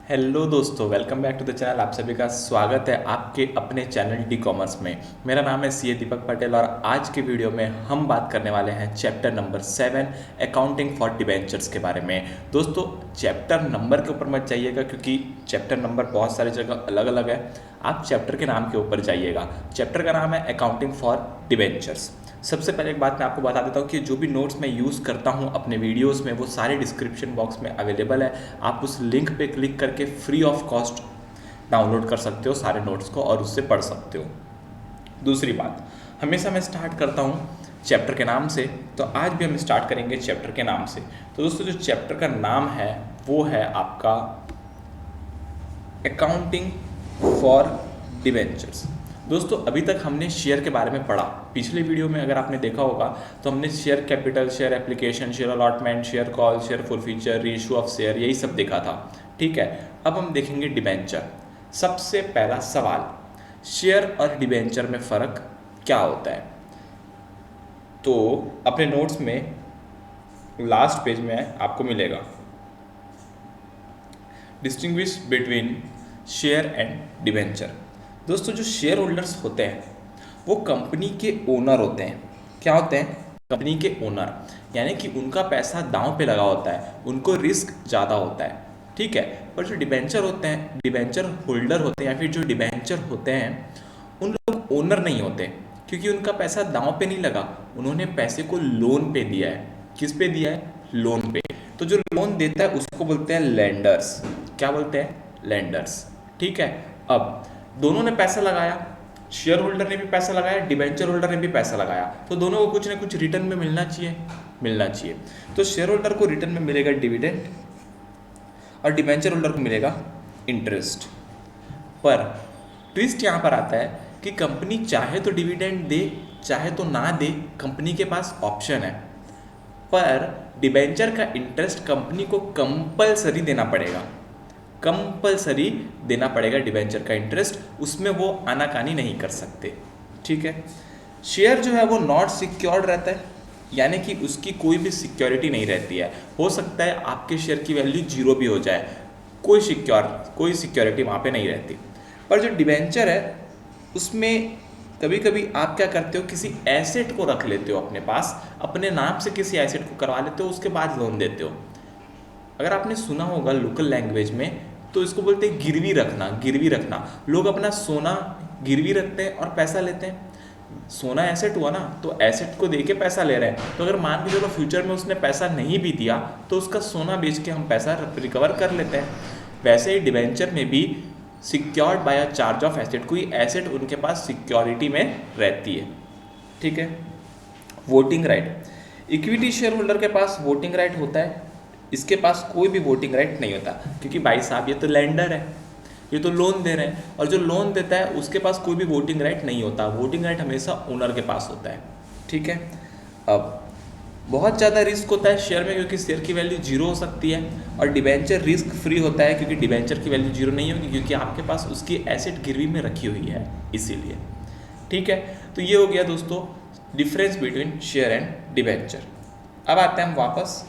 Hello दोस्तों, welcome back to the channel. आप सभी का स्वागत है आपके अपने चैनल डी कॉमर्स में। मेरा नाम है सीए दीपक पटेल और आज के वीडियो में हम बात करने वाले हैं chapter number 7 accounting for debentures के बारे में। दोस्तों, चैप्टर नंबर के ऊपर मत जाइएगा क्योंकि चैप्टर नंबर बहुत सारी जगह अलग अलग है। आप चैप्टर के नाम के ऊपर जाइएगा। चैप्टर का नाम है अकाउंटिंग फॉर डिबेंचर्स। सबसे पहले एक बात मैं आपको बता देता हूँ कि जो भी नोट्स मैं यूज़ करता हूँ अपने वीडियोस में वो सारे डिस्क्रिप्शन बॉक्स में अवेलेबल है। आप उस लिंक पे क्लिक करके फ्री ऑफ कॉस्ट डाउनलोड कर सकते हो सारे नोट्स को और उससे पढ़ सकते हो। दूसरी बात, हमेशा मैं स्टार्ट करता हूँ चैप्टर के नाम से, तो आज भी हम स्टार्ट करेंगे चैप्टर के नाम से। तो दोस्तों, जो चैप्टर का नाम है वो है आपका अकाउंटिंग फॉर डिबेंचर्स। दोस्तों, अभी तक हमने शेयर के बारे में पढ़ा। पिछले वीडियो में अगर आपने देखा होगा तो हमने share capital, share application, share allotment, share call, share forfeiture, reissue of share, यही सब देखा था। ठीक है, अब हम देखेंगे डिबेंचर। सबसे पहला सवाल, शेयर और डिबेंचर में फ़र्क क्या होता है? तो अपने नोट्स में लास्ट पेज में आपको मिलेगा distinguish between share and debenture. दोस्तों, जो शेयर होल्डर्स होते हैं वो कंपनी के ओनर होते हैं। क्या होते हैं? कंपनी के ओनर, यानी कि उनका पैसा दांव पे लगा होता है, उनको रिस्क ज़्यादा होता है। ठीक है, पर जो डिबेंचर होते हैं, डिबेंचर होल्डर होते हैं या फिर जो डिबेंचर होते हैं, उन लोग ओनर नहीं होते क्योंकि उनका पैसा दांव पे नहीं लगा, उन्होंने पैसे को लोन पे दिया है। किस पे दिया है? लोन पे। तो जो लोन देता है उसको बोलते हैं लेंडर्स। क्या बोलते हैं? लेंडर्स। ठीक है, अब दोनों ने पैसा लगाया, शेयर होल्डर ने भी पैसा लगाया, डिबेंचर होल्डर ने भी पैसा लगाया, तो दोनों को कुछ ना कुछ रिटर्न में मिलना चाहिए। तो शेयर होल्डर को रिटर्न में मिलेगा डिविडेंड और डिबेंचर होल्डर को मिलेगा इंटरेस्ट। पर ट्विस्ट यहाँ पर आता है कि कंपनी चाहे तो डिविडेंड दे चाहे तो ना दे, कंपनी के पास ऑप्शन है। पर डिबेंचर का इंटरेस्ट कंपनी को कंपलसरी देना पड़ेगा। कंपलसरी देना पड़ेगा डिबेंचर का इंटरेस्ट, उसमें वो आनाकानी नहीं कर सकते। ठीक है, शेयर जो है वो नॉट सिक्योर्ड रहता है, यानी कि उसकी कोई भी सिक्योरिटी नहीं रहती है। हो सकता है आपके शेयर की वैल्यू जीरो भी हो जाए, कोई सिक्योरिटी वहाँ पे नहीं रहती। पर जो डिबेंचर है उसमें कभी कभी आप क्या करते हो, किसी एसेट को रख लेते हो अपने पास, अपने नाम से किसी एसेट को करवा लेते हो, उसके बाद लोन देते हो। अगर आपने सुना होगा लोकल लैंग्वेज में तो इसको बोलते हैं गिरवी रखना। गिरवी रखना, लोग अपना सोना गिरवी रखते हैं और पैसा लेते हैं। सोना एसेट हुआ ना, तो एसेट को दे के पैसा ले रहे हैं, तो अगर मान के चलो फ्यूचर में उसने पैसा नहीं भी दिया तो उसका सोना बेच के हम पैसा रिकवर कर लेते हैं। वैसे ही डिबेंचर में भी secured by a charge of asset, कोई एसेट उनके पास सिक्योरिटी में रहती है। ठीक है, voting right, equity share holder के पास वोटिंग राइट होता है, इसके पास कोई भी वोटिंग राइट नहीं होता क्योंकि भाई साहब ये तो लेंडर है, ये तो लोन दे रहे हैं, और जो लोन देता है उसके पास कोई भी वोटिंग राइट नहीं होता। वोटिंग राइट हमेशा ओनर के पास होता है। ठीक है, अब बहुत ज़्यादा रिस्क होता है शेयर में क्योंकि शेयर की वैल्यू जीरो हो सकती है, और डिबेंचर रिस्क फ्री होता है क्योंकि डिबेंचर की वैल्यू जीरो नहीं होगी क्योंकि आपके पास उसकी एसेट गिरवी में रखी हुई है, इसीलिए। ठीक है, तो ये हो गया दोस्तों difference between share and debenture. अब आते हैं हम वापस,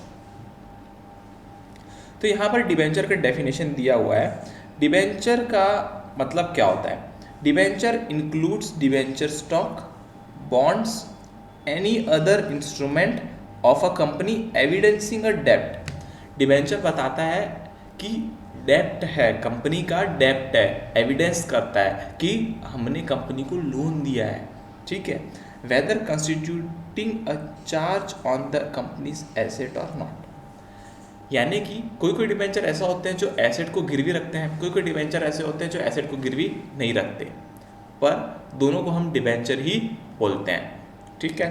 तो यहाँ पर डिबेंचर का डेफिनेशन दिया हुआ है। डिबेंचर का मतलब क्या होता है? Debenture includes debenture stock, bonds, any other instrument of a company evidencing a डेब्ट। डिबेंचर बताता है कि डेब्ट है, कंपनी का डेब्ट है, एविडेंस करता है कि हमने कंपनी को लोन दिया है। ठीक है, whether constituting a charge on the company's asset और नॉट। यानी कि कोई कोई डिबेंचर ऐसा होते हैं जो एसेट को गिरवी रखते हैं, कोई कोई डिबेंचर ऐसे होते हैं जो एसेट को गिरवी नहीं रखते, पर दोनों को हम डिबेंचर ही बोलते हैं। ठीक है,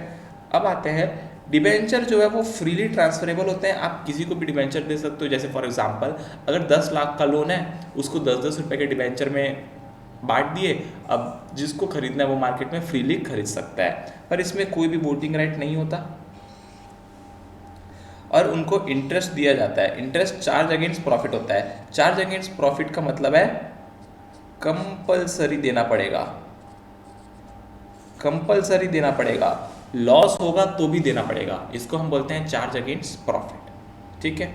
अब आते हैं डिबेंचर जो है वो फ्रीली ट्रांसफरेबल होते हैं। आप किसी को भी डिबेंचर दे सकते हो। जैसे फॉर एग्जांपल अगर 10 लाख का लोन है, उसको 10-10 रुपये के डिबेंचर में बांट दिए, अब जिसको खरीदना है वो मार्केट में फ्रीली खरीद सकता है, पर इसमें कोई भी वोटिंग राइट नहीं होता और उनको इंटरेस्ट दिया जाता है। इंटरेस्ट चार्ज अगेंस्ट प्रॉफिट होता है। चार्ज अगेंस्ट प्रॉफिट का मतलब है कंपलसरी देना पड़ेगा, कंपलसरी देना पड़ेगा, लॉस होगा तो भी देना पड़ेगा, इसको हम बोलते हैं चार्ज अगेंस्ट प्रॉफिट। ठीक है,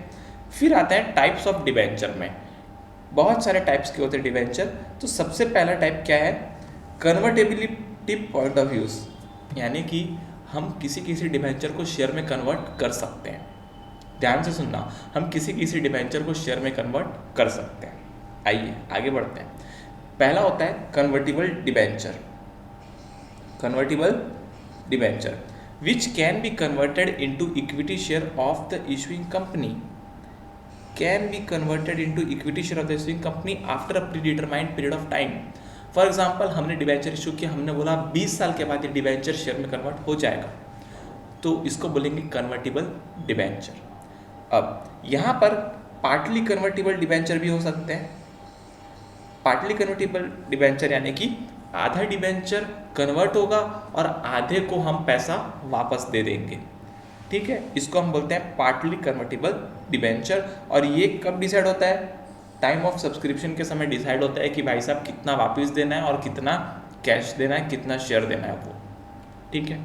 फिर आते हैं टाइप्स ऑफ डिबेंचर में। बहुत सारे टाइप्स के होते हैं डिबेंचर। तो सबसे पहला टाइप क्या है, कन्वर्टेबिलिटी पॉइंट ऑफ व्यूज, यानी कि हम किसी किसी डिबेंचर को शेयर में कन्वर्ट कर सकते हैं। ध्यान से सुनना, हम किसी किसी डिबेंचर को शेयर में कन्वर्ट कर सकते हैं। आइए आगे बढ़ते हैं। पहला होता है convertible debenture. Convertible debenture which can be converted into equity share of the issuing company, can be converted into equity share of the issuing company after a predetermined period of time। For example हमने debenture issue किया, हमने बोला 20 साल के बाद ये debenture share में convert हो जाएगा, तो इसको बोलेंगे कन्वर्टिबल डिबेंचर। अब यहाँ पर पार्टली कन्वर्टिबल डिबेंचर भी हो सकते हैं। पार्टली कन्वर्टिबल डिबेंचर यानी कि आधा डिबेंचर कन्वर्ट होगा और आधे को हम पैसा वापस दे देंगे, ठीक है, इसको हम बोलते हैं पार्टली कन्वर्टिबल डिबेंचर। और ये कब डिसाइड होता है, टाइम ऑफ सब्सक्रिप्शन के समय डिसाइड होता है कि भाई साहब कितना वापस देना है और कितना कैश देना है, कितना शेयर देना है वो, ठीक है।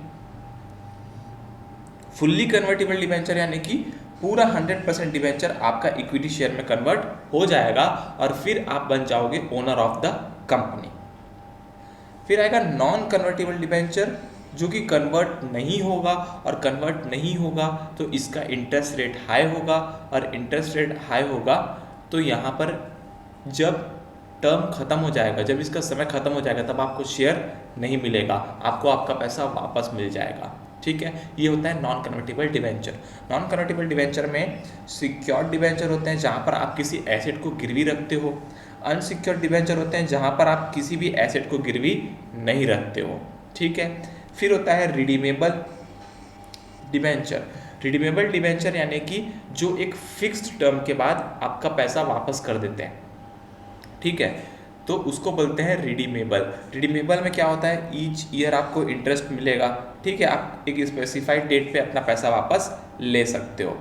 फुल्ली कन्वर्टिबल डिबेंचर यानी कि पूरा 100% डिबेंचर आपका इक्विटी शेयर में कन्वर्ट हो जाएगा और फिर आप बन जाओगे ओनर ऑफ द कंपनी। फिर आएगा नॉन कन्वर्टिबल डिबेंचर, जो कि कन्वर्ट नहीं होगा, और कन्वर्ट नहीं होगा तो इसका इंटरेस्ट रेट हाई होगा, और इंटरेस्ट रेट हाई होगा तो यहाँ पर जब टर्म खत्म हो जाएगा, जब इसका समय खत्म हो जाएगा, तब आपको शेयर नहीं मिलेगा, आपको आपका पैसा वापस मिल जाएगा, ठीक है। ये होता है non convertible debenture. Non convertible debenture में सिक्योर्ड डिबेंचर होते हैं जहाँ पर आप किसी एसेट को गिरवी रखते हो, अनसिक्योर्ड डिबेंचर होते हैं जहाँ पर आप किसी भी एसेट को गिरवी नहीं रखते हो, ठीक है। फिर होता है रिडीमेबल डिबेंचर। रिडीमेबल डिबेंचर यानी कि जो एक फिक्स्ड टर्म के बाद आपका पैसा वापस कर देते हैं, ठीक है, तो उसको बोलते हैं रिडीमेबल। रिडीमेबल में क्या होता है, ईच ईयर आपको इंटरेस्ट मिलेगा, ठीक है, आप एक स्पेसिफाइड डेट पे अपना पैसा वापस ले सकते हो।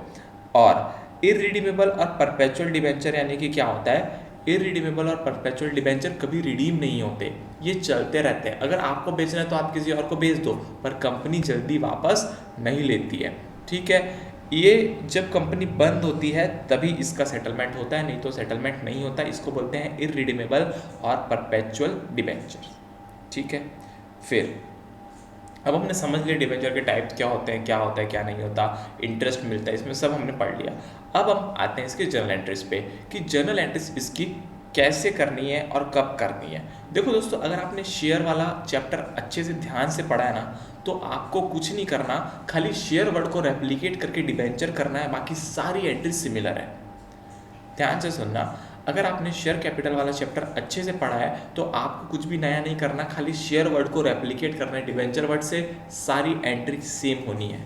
और इररिडीमेबल और परपेचुअल डिबेंचर यानी कि क्या होता है, इररिडीमेबल और परपेचुअल डिबेंचर कभी रिडीम नहीं होते, ये चलते रहते हैं। अगर आपको बेचना है तो आप किसी और को बेच दो, पर कंपनी जल्दी वापस नहीं लेती है, ठीक है। ये जब कंपनी बंद होती है तभी इसका सेटलमेंट होता है, नहीं तो सेटलमेंट नहीं होता। इसको बोलते हैं इररिडीमेबल और परपेचुअल डिबेंचर, ठीक है। फिर अब हमने समझ लिया डिबेंचर के टाइप्स क्या होते हैं, क्या होता है क्या नहीं होता, इंटरेस्ट मिलता है, इसमें सब हमने पढ़ लिया। अब हम आते हैं इसके जर्नल एंट्रीज पे कि जर्नल एंट्रीज इसकी कैसे करनी है और कब करनी है। देखो दोस्तों, अगर आपने शेयर वाला चैप्टर अच्छे से ध्यान से पढ़ा है ना, तो आपको कुछ नहीं करना, खाली शेयर वर्ड को रेप्लिकेट करके डिबेंचर करना है, बाकी सारी एंट्रीज सिमिलर है। ध्यान से सुनना, अगर आपने शेयर कैपिटल वाला चैप्टर अच्छे से पढ़ा है तो आपको कुछ भी नया नहीं करना, खाली शेयर वर्ड को रेप्लिकेट करना है डिबेंचर वर्ड से, सारी एंट्री सेम होनी है,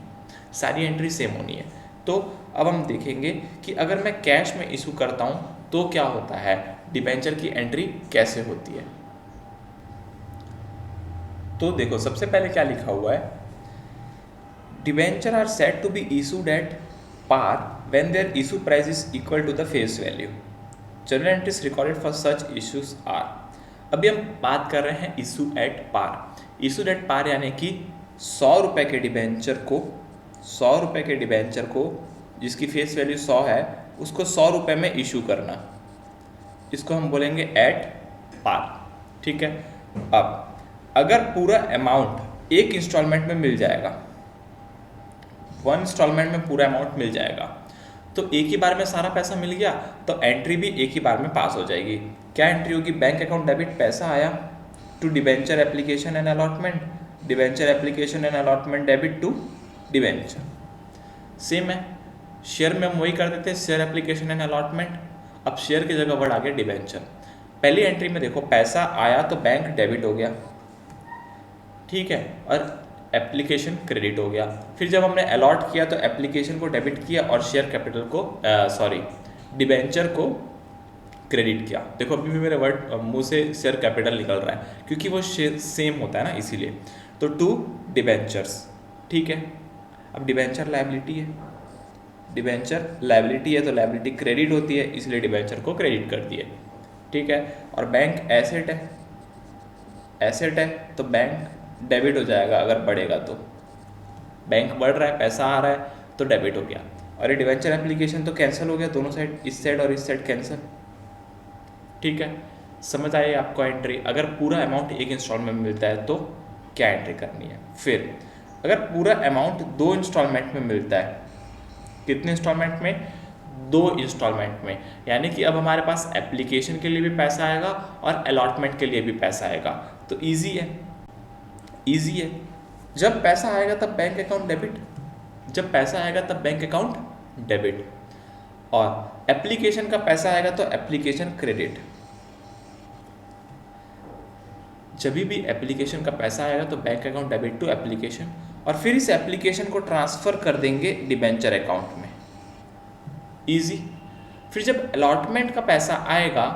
सारी एंट्री सेम होनी है। तो अब हम देखेंगे कि अगर मैं कैश में इशू करता हूँ तो क्या होता है, डिबेंचर की एंट्री कैसे होती है। तो देखो सबसे पहले क्या लिखा हुआ है, debenture are said to be issued at par when their issue price is equal to the face value. Journal entries recorded for such issues are. अभी हम बात कर रहे हैं issue at par. Issue at par यानी कि 100 रुपये के डिबेंचर को, 100 रुपये के डिबेंचर को जिसकी फेस वैल्यू 100 है, उसको 100 रुपये में इशू करना, इसको हम बोलेंगे एट पार, ठीक है। अब अगर पूरा अमाउंट एक इंस्टॉलमेंट में मिल जाएगा, 1 इंस्टॉलमेंट में पूरा अमाउंट मिल जाएगा, तो एक ही बार में सारा पैसा मिल गया, तो एंट्री भी एक ही बार में पास हो जाएगी। क्या एंट्री होगी, बैंक अकाउंट डेबिट पैसा आया to debenture application and allotment, debenture application and allotment debit to debenture. Same है, शेयर में हम वही कर देते हैं, शेयर एप्लीकेशन एंड अलॉटमेंट। अब शेयर की जगह वर्ड आ गया डिबेंचर। पहली एंट्री में देखो पैसा आया तो बैंक डेबिट हो गया, ठीक है, और एप्लीकेशन क्रेडिट हो गया। फिर जब हमने अलॉट किया तो एप्लीकेशन को डेबिट किया और शेयर कैपिटल को डिबेंचर को क्रेडिट किया। देखो अभी भी मेरे वर्ड मुंह से शेयर कैपिटल निकल रहा है क्योंकि वो सेम होता है ना, इसीलिए। तो टू डिबेंचर्स, ठीक है। अब डिबेंचर लायबिलिटी है, डिबेंचर लायबिलिटी है तो लायबिलिटी क्रेडिट होती है, इसलिए डिबेंचर को क्रेडिट कर दिए, ठीक है। और बैंक एसेट है, एसेट है तो बैंक डेबिट हो जाएगा अगर बढ़ेगा तो, बैंक बढ़ रहा है पैसा आ रहा है तो डेबिट हो गया। और ये डिबेंचर एप्लीकेशन तो कैंसिल हो गया, दोनों साइड, इस साइड और इस साइड कैंसिल, ठीक है, समझ आई आपको एंट्री। अगर पूरा अमाउंट एक इंस्टॉलमेंट में मिलता है तो क्या एंट्री करनी है। फिर अगर पूरा अमाउंट 2 इंस्टॉलमेंट में मिलता है, कितने इंस्टॉलमेंट में, 2 इंस्टॉलमेंट में, यानी कि अब हमारे पास एप्लीकेशन के लिए भी पैसा आएगा और अलॉटमेंट के लिए भी पैसा आएगा। तो ईजी है, ईजी है। जब पैसा आएगा तब बैंक अकाउंट डेबिट, जब पैसा आएगा तब बैंक अकाउंट डेबिट, और एप्लीकेशन का पैसा आएगा तो एप्लीकेशन क्रेडिट। जब भी एप्लीकेशन का पैसा आएगा तो bank account debit to application, और फिर इस एप्लीकेशन को ट्रांसफर कर देंगे डिबेंचर अकाउंट में। इजी। फिर जब अलॉटमेंट का पैसा आएगा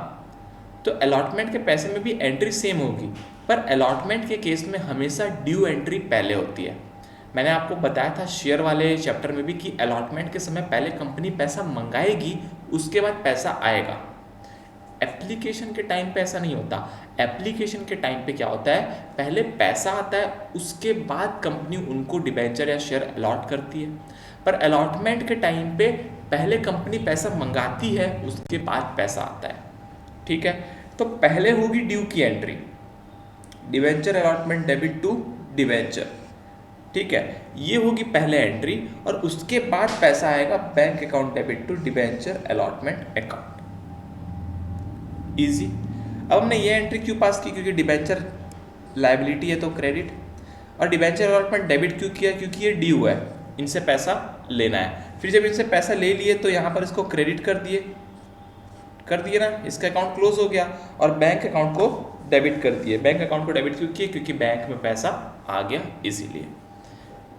तो अलॉटमेंट के पैसे में भी एंट्री सेम होगी, पर अलॉटमेंट के केस में हमेशा ड्यू एंट्री पहले होती है। मैंने आपको बताया था शेयर वाले चैप्टर में भी कि अलॉटमेंट के समय पहले कंपनी पैसा मंगाएगी, उसके बाद पैसा आएगा। एप्लीकेशन के टाइम पे ऐसा नहीं होता। एप्लीकेशन के टाइम पे क्या होता है, पहले पैसा आता है, उसके बाद कंपनी उनको डिबेंचर या शेयर अलॉट करती है। पर अलॉटमेंट के टाइम पे पहले कंपनी पैसा मंगाती है, उसके बाद पैसा आता है। ठीक है, तो पहले होगी ड्यू की entry, debenture allotment debit to debenture. ठीक है, ये होगी पहले एंट्री, और उसके बाद पैसा आएगा bank account debit to debenture allotment account. Easy. अब हमने ये एंट्री क्यों पास की, क्योंकि डिबेंचर लायबिलिटी है तो क्रेडिट, और डिबेंचर अलॉटमेंट डेबिट क्यों किया, क्योंकि ये ड्यू है, इनसे पैसा लेना है। फिर जब इनसे पैसा ले लिए तो यहाँ पर इसको क्रेडिट कर दिए ना, इसका अकाउंट क्लोज हो गया, और बैंक अकाउंट को डेबिट कर दिए। बैंक अकाउंट को डेबिट क्यों किए, क्योंकि बैंक में पैसा आ गया इसीलिए।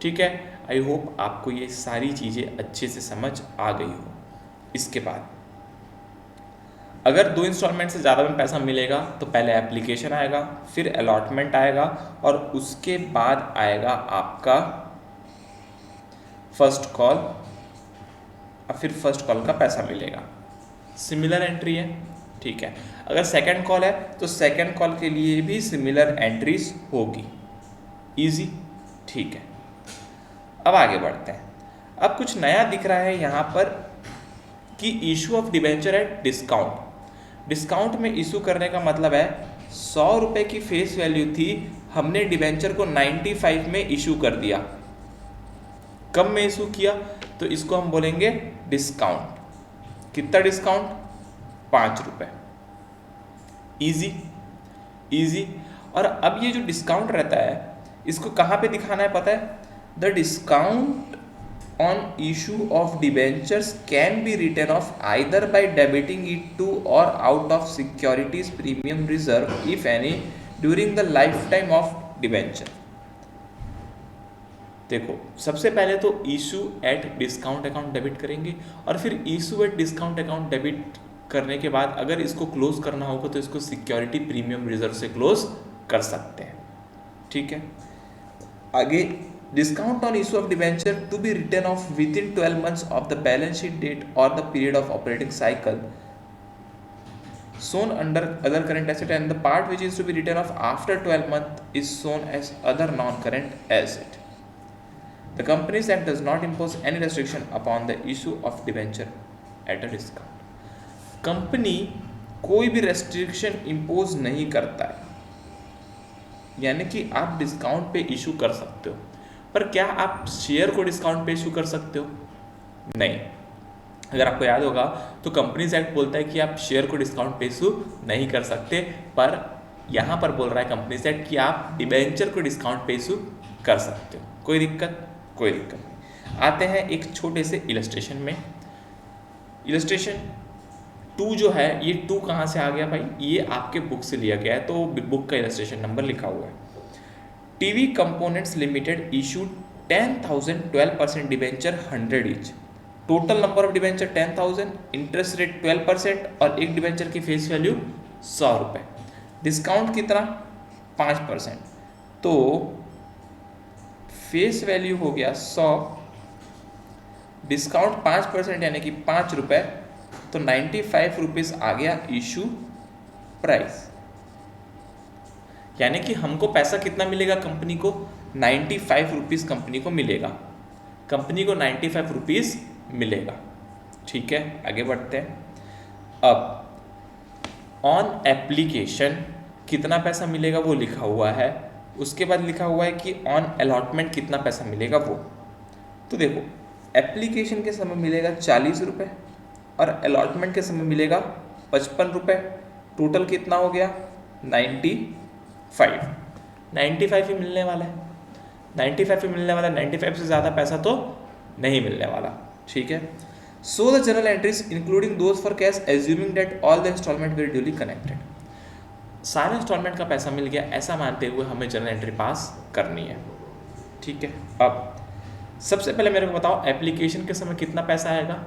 ठीक है, आई होप आपको ये सारी चीज़ें अच्छे से समझ आ गई हो। इसके बाद अगर 2 इंस्टॉलमेंट से ज़्यादा में पैसा मिलेगा तो पहले एप्लीकेशन आएगा, फिर अलॉटमेंट आएगा, और उसके बाद आएगा आपका फर्स्ट कॉल, और फिर फर्स्ट कॉल का पैसा मिलेगा। सिमिलर एंट्री है। ठीक है, अगर सेकंड कॉल है तो सेकंड कॉल के लिए भी सिमिलर एंट्रीज होगी। इजी। ठीक है, अब आगे बढ़ते हैं। अब कुछ नया दिख रहा है यहाँ पर कि issue of debenture at discount. Discount में इशू करने का मतलब है 100 रुपये की फेस वैल्यू थी, हमने डिबेंचर को 95 में इशू कर दिया। कम में इशू किया तो इसको हम बोलेंगे डिस्काउंट। कितना डिस्काउंट, 5 रुपये। Easy, easy. और अब ये जो डिस्काउंट रहता है इसको कहाँ पे दिखाना है पता है, the discount on issue of debentures can be written off either by debiting it to or out of securities premium reserve if any during the lifetime of debenture। देखो, सबसे पहले तो issue at discount account debit करेंगे, और फिर issue at discount account debit करने के बाद अगर इसको क्लोज करना होगा तो इसको सिक्योरिटी प्रीमियम रिजर्व से क्लोज कर सकते हैं। ठीक है, आगे discount on issue of debenture to be written off within 12 months of the balance sheet date or the period of operating cycle shown under other current asset, and the part which is to be written off after 12 months is shown as other non-current asset. The Companies Act does not impose any restriction upon the issue of debenture at a discount. Company कोई भी restriction impose नहीं करता है, यानी कि आप discount पे issue कर सकते हो, पर क्या आप शेयर को डिस्काउंट पे इशू कर सकते हो, नहीं। अगर आपको याद होगा तो कंपनीज एक्ट बोलता है कि आप शेयर को डिस्काउंट पे इशू नहीं कर सकते, पर यहाँ पर बोल रहा है कंपनीज एक्ट कि आप डिबेंचर को डिस्काउंट पे इशू कर सकते हो। कोई दिक्कत, कोई दिक्कत नहीं। आते हैं एक छोटे से इलस्ट्रेशन में। इलस्ट्रेशन 2 जो है, ये 2 कहाँ से आ गया भाई, ये आपके बुक से लिया गया है, तो बुक का इलस्ट्रेशन नंबर लिखा हुआ है। TV components limited issued 10,000 12% debenture 100 each. Total number of debenture 10,000, interest rate 12%, और एक डिबेंचर की फेस वैल्यू 100 रुपये। डिस्काउंट कितना, 5%, तो फेस वैल्यू हो गया 100, डिस्काउंट 5% यानी कि 5 रुपये, तो 95 रुपीज़ आ गया इशू प्राइस। यानी कि हमको पैसा कितना मिलेगा, कंपनी को 95 रुपीज़ कंपनी को मिलेगा, कंपनी को 95 रुपीज़ मिलेगा। ठीक है, आगे बढ़ते हैं। अब ऑन एप्लीकेशन कितना पैसा मिलेगा वो लिखा हुआ है, उसके बाद लिखा हुआ है कि ऑन अलॉटमेंट कितना पैसा मिलेगा वो। तो देखो एप्लीकेशन के समय मिलेगा 40 रुपये और अलॉटमेंट के समय मिलेगा 55 रुपये, टोटल कितना हो गया 95 ही मिलने वाला है, 95 ही मिलने वाला है, 95 से ज़्यादा पैसा तो नहीं मिलने वाला। ठीक है, so the journal entries including those for cash assuming that all the instalment were duly connected. सारे इंस्टॉलमेंट का पैसा मिल गया ऐसा मानते हुए हमें जर्नल एंट्री पास करनी है। ठीक है, अब सबसे पहले मेरे को बताओ एप्लीकेशन के समय कितना पैसा आएगा।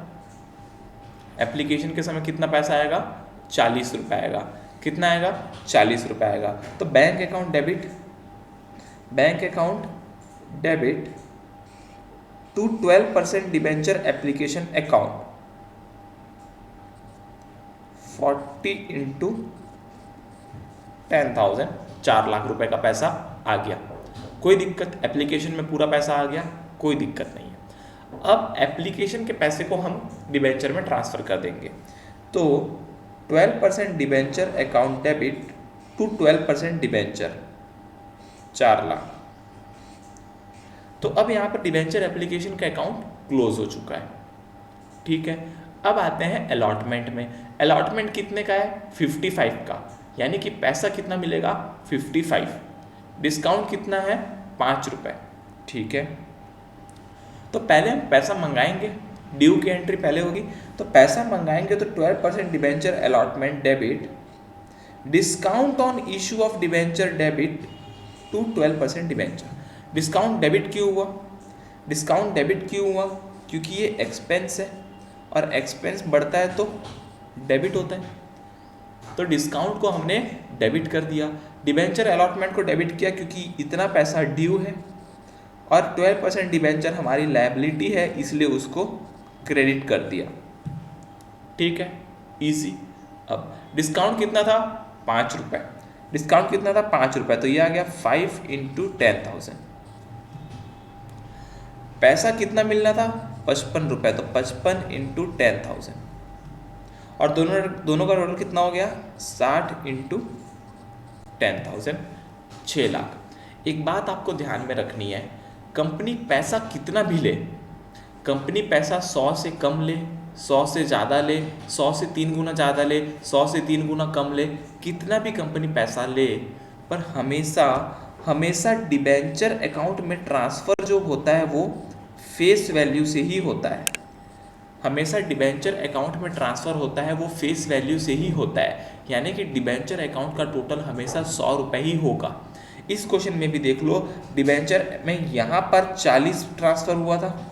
एप्लीकेशन के समय कितना पैसा आएगा 40 रुपये आएगा। कितना आएगा 40 रुपये आएगा। तो bank account debit to 12% debenture application account 40 into 10,000, 4 lakh रुपए का पैसा आ गया। कोई दिक्कत, एप्लीकेशन में पूरा पैसा आ गया, कोई दिक्कत नहीं है। अब एप्लीकेशन के पैसे को हम डिबेंचर में ट्रांसफ़र कर देंगे। तो 12% debenture account debit to 12% debenture 4 lakh. तो अब यहाँ पर डिबेंचर एप्लीकेशन का अकाउंट क्लोज हो चुका है। ठीक है, अब आते हैं अलॉटमेंट में। अलॉटमेंट कितने का है 55 का, यानी कि पैसा कितना मिलेगा 55। डिस्काउंट कितना है 5 रुपये। ठीक है, तो पहले हम पैसा मंगाएंगे, ड्यू की एंट्री पहले होगी, तो पैसा मंगाएंगे तो 12% debenture allotment debit discount on issue of debenture debit to 12% debenture. Discount debit क्यों हुआ, डिस्काउंट डेबिट क्यों हुआ, क्योंकि ये एक्सपेंस है और एक्सपेंस बढ़ता है तो डेबिट होता है, तो डिस्काउंट को हमने डेबिट कर दिया। डिबेंचर अलॉटमेंट को डेबिट किया क्योंकि इतना पैसा ड्यू है और 12% डिबेंचर हमारी लायबिलिटी है, इसलिए उसको क्रेडिट कर दिया। ठीक है, इजी। अब डिस्काउंट कितना था 5 रुपये, डिस्काउंट कितना था 5 रुपये, तो ये आ गया 5 इंटू 10,000। पैसा कितना मिलना था 55 रुपये, तो 55 इंटू 10,000 और दोनों का टोटल कितना हो गया 60 इंटू 10,000, 6 लाख। एक बात आपको ध्यान में रखनी है, कंपनी पैसा कितना भी ले, कंपनी पैसा 100 से कम ले, 100 से ज़्यादा ले, 100 से 3 गुना ज़्यादा ले, 100 से 3 गुना कम ले, कितना भी कंपनी पैसा ले, पर हमेशा डिबेंचर अकाउंट में ट्रांसफ़र जो होता है वो फेस वैल्यू से ही होता है। हमेशा डिबेंचर अकाउंट में ट्रांसफ़र होता है वो फेस वैल्यू से ही होता है, यानी कि डिबेंचर अकाउंट का टोटल हमेशा 100 रुपये ही होगा। इस क्वेश्चन में भी देख लो, डिबेंचर में यहाँ पर 40 ट्रांसफ़र हुआ था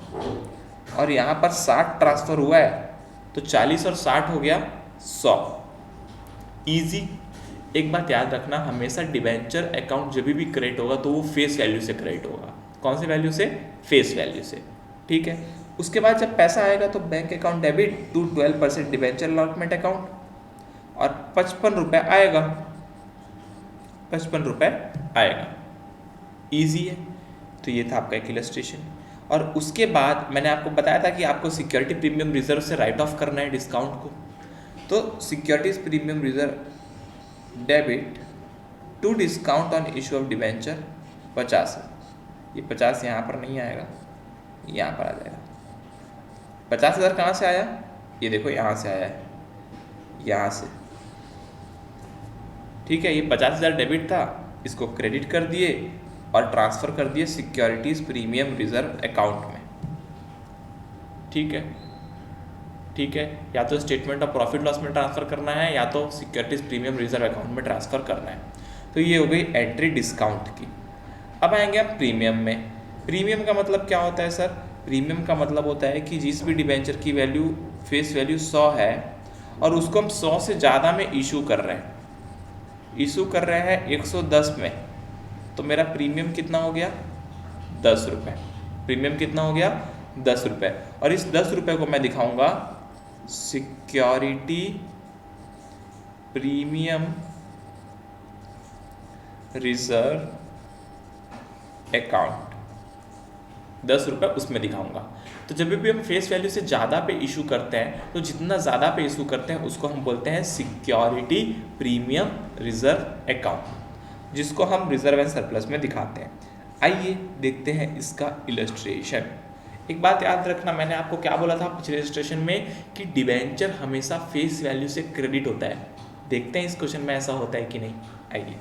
और यहाँ पर 60 ट्रांसफ़र हुआ है, तो 40 और 60 हो गया 100। ईजी। एक बात याद रखना, हमेशा डिबेंचर अकाउंट जब भी क्रेडिट होगा तो वो फेस वैल्यू से क्रेडिट होगा। कौन से वैल्यू से, फेस वैल्यू से। ठीक है, उसके बाद जब पैसा आएगा तो bank account debit to 12% debenture allotment account और 55 रुपये आएगा, 55 रुपये आएगा। ईजी है। तो ये था आपका एक इलस्ट्रेशन। और उसके बाद मैंने आपको बताया था कि आपको सिक्योरिटी प्रीमियम रिजर्व से राइट ऑफ करना है डिस्काउंट को। तो securities premium reserve debit to discount on issue of debenture 50 है। ये 50 यहाँ पर नहीं आएगा, यहाँ पर आ जाएगा। 50,000 कहाँ से आया, ये देखो यहाँ से आया है, यहाँ से। ठीक है, ये 50,000 डेबिट था, इसको क्रेडिट कर दिए और ट्रांसफ़र कर दिए सिक्योरिटीज़ प्रीमियम रिजर्व अकाउंट में। ठीक है, ठीक है, या तो स्टेटमेंट ऑफ प्रॉफिट लॉस में ट्रांसफ़र करना है या तो सिक्योरिटीज़ प्रीमियम रिजर्व अकाउंट में ट्रांसफ़र करना है। तो ये हो गई एंट्री डिस्काउंट की। अब आएंगे हम प्रीमियम में। प्रीमियम का मतलब क्या होता है सर, प्रीमियम का मतलब होता है कि जिस भी डिबेंचर की वैल्यू फेस वैल्यू 100 है और उसको हम 100 से ज़्यादा में इशू कर रहे हैं 110 में, तो मेरा प्रीमियम कितना हो गया 10 रुपये। प्रीमियम कितना हो गया 10 रुपये, और इस 10 रुपये को मैं दिखाऊंगा सिक्योरिटी प्रीमियम रिजर्व अकाउंट। ₹10 उसमें दिखाऊंगा। तो जब भी हम फेस वैल्यू से ज़्यादा पे इशू करते हैं, तो जितना ज़्यादा पे इशू करते हैं उसको हम बोलते हैं सिक्योरिटी प्रीमियम रिजर्व अकाउंट, जिसको हम रिजर्व एंड सरप्लस में दिखाते हैं। आइए देखते हैं इसका इलस्ट्रेशन। एक बात याद रखना, मैंने आपको क्या बोला था पिछले इलस्ट्रेशन में कि डिबेंचर हमेशा फेस वैल्यू से क्रेडिट होता है। देखते हैं इस क्वेश्चन में ऐसा होता है कि नहीं। आइए,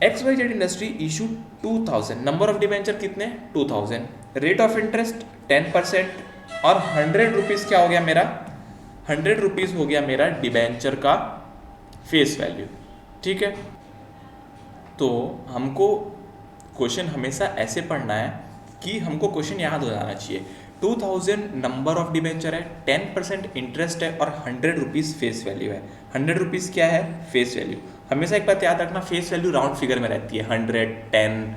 XYZ industry issue 2000, number of debenture कितने 2000, रेट ऑफ इंटरेस्ट 10% और 100 रुपीज़ क्या हो गया मेरा, 100 रुपीज़ हो गया मेरा डिबेंचर का फेस वैल्यू। ठीक है, तो हमको क्वेश्चन हमेशा ऐसे पढ़ना है कि हमको क्वेश्चन याद हो जाना चाहिए। 2000 नंबर ऑफ डिबेंचर है, 10% इंटरेस्ट है और 100 रुपीज़ फेस वैल्यू है। 100 रुपीज़ क्या है, फेस वैल्यू। हमेशा एक बात याद रखना, फेस वैल्यू राउंड फिगर में रहती है, 100, 10,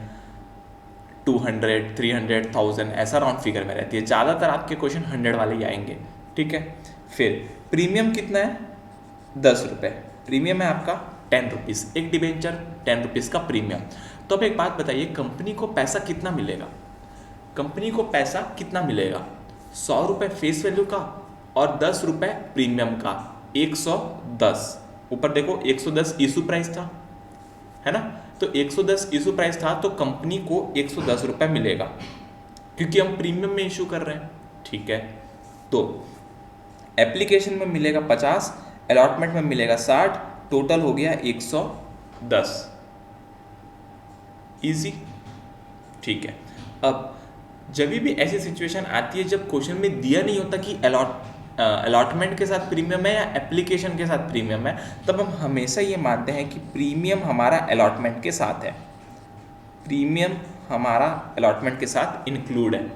200, 300, 1000 ऐसा राउंड फिगर में रहती है। ज़्यादातर आपके क्वेश्चन 100 वाले ही आएंगे। ठीक है, फिर प्रीमियम कितना है, ₹10। प्रीमियम है आपका 10 रुपीज़, एक डिबेंचर 10 रुपीज़ का प्रीमियम। तो अब एक बात बताइए, कंपनी को पैसा कितना मिलेगा, कंपनी को पैसा कितना मिलेगा, ₹100 फेस वैल्यू का और ₹10 प्रीमियम का, 110। ऊपर देखो 110 इशू प्राइस था, है ना, तो 110 इशू प्राइस था, तो कंपनी को ₹110 मिलेगा क्योंकि हम प्रीमियम में इशू कर रहे हैं। ठीक है, तो एप्लीकेशन में मिलेगा 50, अलॉटमेंट में मिलेगा 60, टोटल हो गया 110। इजी। ठीक है, अब जब भी ऐसी सिचुएशन आती है जब क्वेश्चन में दिया नहीं होता कि अलॉटमेंट के साथ प्रीमियम है या एप्लीकेशन के साथ प्रीमियम है, तब हम हमेशा ये मानते हैं कि प्रीमियम हमारा अलॉटमेंट के साथ है, प्रीमियम हमारा अलॉटमेंट के साथ इंक्लूड है।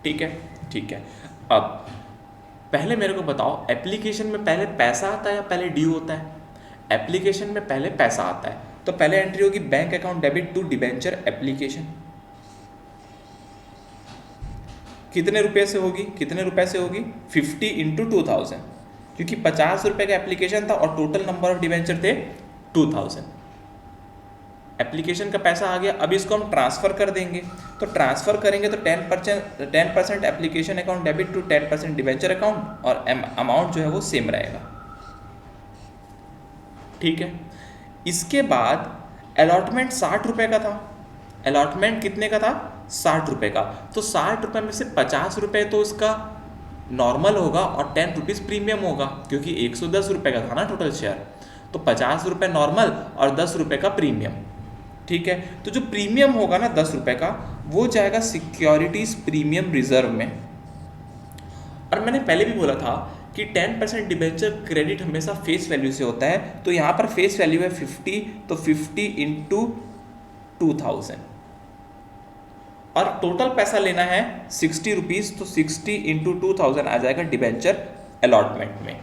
ठीक है, ठीक है। अब पहले मेरे को बताओ, एप्लीकेशन में पहले पैसा आता है या पहले ड्यू होता है? एप्लीकेशन में पहले पैसा आता है, तो पहले एंट्री होगी bank account debit to debenture application. कितने रुपए से होगी, कितने रुपए से होगी, 50 × 2000, क्योंकि ₹50 का एप्लीकेशन था और टोटल नंबर ऑफ डिबेंचर थे 2000। एप्लीकेशन का पैसा आ गया, अब इसको हम ट्रांसफर कर देंगे, तो ट्रांसफर करेंगे तो 10% application account debit to 10% debenture account, और अमाउंट जो है वो सेम रहेगा। ठीक है, इसके बाद अलॉटमेंट ₹60 का था, अलॉटमेंट कितने का था, ₹60 का, तो ₹60 में से ₹50 तो इसका नॉर्मल होगा और 10 रुपीज़ प्रीमियम होगा, क्योंकि ₹110 का था ना टोटल शेयर, तो ₹50 नॉर्मल और ₹10 का प्रीमियम। ठीक है, तो जो प्रीमियम होगा ना ₹10 का, वो जाएगा सिक्योरिटीज प्रीमियम रिजर्व में। और मैंने पहले भी बोला था कि 10% डिबेंचर क्रेडिट हमेशा फेस वैल्यू से होता है, तो यहाँ पर फेस वैल्यू है 50, तो 50 × 2000, और टोटल पैसा लेना है 60 रुपीज़, तो 60 × 2000 आ जाएगा डिबेंचर अलॉटमेंट में।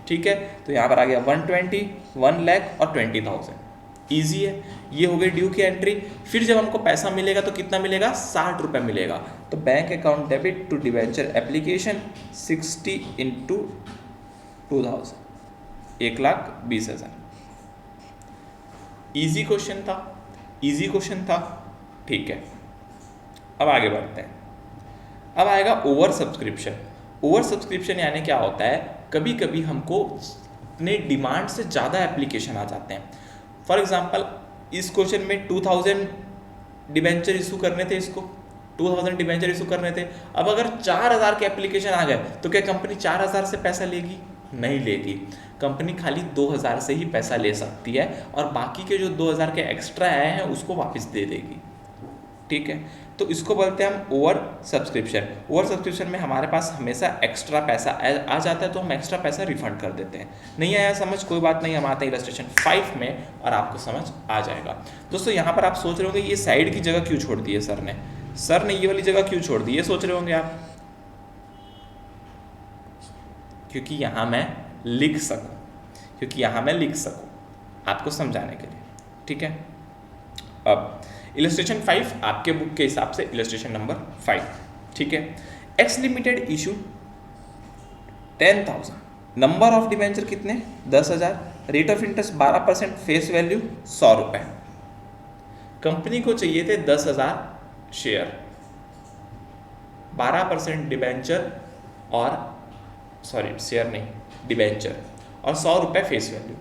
ठीक है, तो यहाँ पर आ गया 120, 1 लाख और 20,000। ईजी है, ये हो गई ड्यू की एंट्री। फिर जब हमको पैसा मिलेगा तो कितना मिलेगा, ₹60 मिलेगा, तो bank account debit to debenture application 60 × 2000, 1,20,000। Easy question था, ईजी क्वेश्चन था। ठीक है, अब आगे बढ़ते हैं। अब आएगा ओवर सब्सक्रिप्शन। ओवर सब्सक्रिप्शन यानी क्या होता है, कभी कभी हमको अपने डिमांड से ज़्यादा एप्लीकेशन आ जाते हैं। फॉर एग्जांपल इस क्वेश्चन में 2000 डिबेंचर इशू करने थे, इसको 2000 डिबेंचर इशू करने थे। अब अगर 4000 के एप्लीकेशन आ गए तो क्या कंपनी 4000 से पैसा लेगी? नहीं लेगी। कंपनी खाली 2000 से ही पैसा ले सकती है और बाकी के जो 2000 के एक्स्ट्रा आए हैं उसको वापस दे देगी। ठीक है, तो इसको बोलते हैं हम ओवर सब्सक्रिप्शन। ओवर सब्सक्रिप्शन में हमारे पास हमेशा एक्स्ट्रा पैसा आ जाता है, तो हम एक्स्ट्रा पैसा रिफंड कर देते हैं। नहीं आया समझ, कोई बात नहीं, हम आते हैं इलस्ट्रेशन 5 में और आपको समझ आ जाएगा। दोस्तों यहाँ पर आप सोच रहे होंगे ये साइड की जगह क्यों छोड़ दी है सर ने, सर ने ये वाली जगह क्यों छोड़ दी है, सोच रहे होंगे आप। क्योंकि यहाँ मैं लिख सकूँ, क्योंकि यहाँ मैं लिख सकूँ आपको समझाने के लिए। ठीक है, अब इलस्ट्रेशन 5 आपके बुक के हिसाब से इलस्ट्रेशन नंबर 5। ठीक है, x limited issue 10,000, number of debenture कितने 10,000, rate of interest 12%, face value ₹100। Company को चाहिए थे 10,000 शेयर, 12% डिबेंचर और सॉरी शेयर नहीं डिबेंचर और 100 रुपये face value.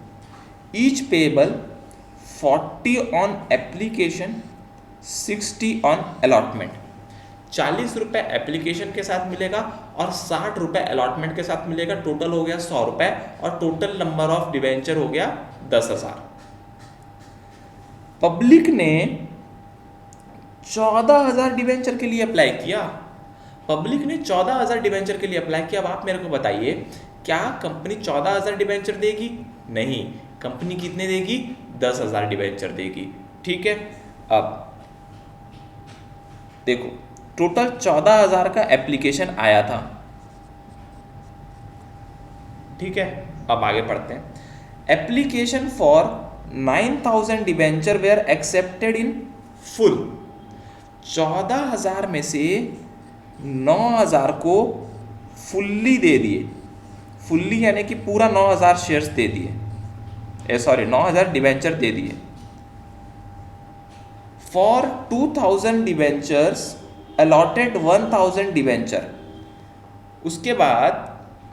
Each payable 40 on application 60 on allotment. 40 रुपये एप्लीकेशन के साथ मिलेगा और 60 रुपये अलॉटमेंट के साथ मिलेगा। टोटल हो गया 100 रुपये और टोटल नंबर ऑफ डिबेंचर हो गया 10,000। पब्लिक ने 14,000 डिबेंचर के लिए अप्लाई किया। पब्लिक ने 14,000 डिबेंचर के लिए अप्लाई किया। अब आप मेरे को बताइए, क्या कंपनी 14,000 डिबेंचर देगी? नहीं, कंपनी कितने देगी? 10,000 डिबेंचर देगी। ठीक है, अब देखो टोटल 14,000 का एप्लीकेशन आया था। ठीक है, अब आगे पढ़ते हैं। Application for 9,000 debenture were accepted in full. 14,000 में से 9,000 को फुल्ली दे दिए। फुल्ली यानी कि पूरा 9,000 शेयर्स दे दिए, सॉरी 9,000 डिबेंचर दे दिए। For 2,000 debentures allotted 1,000 debenture. उसके बाद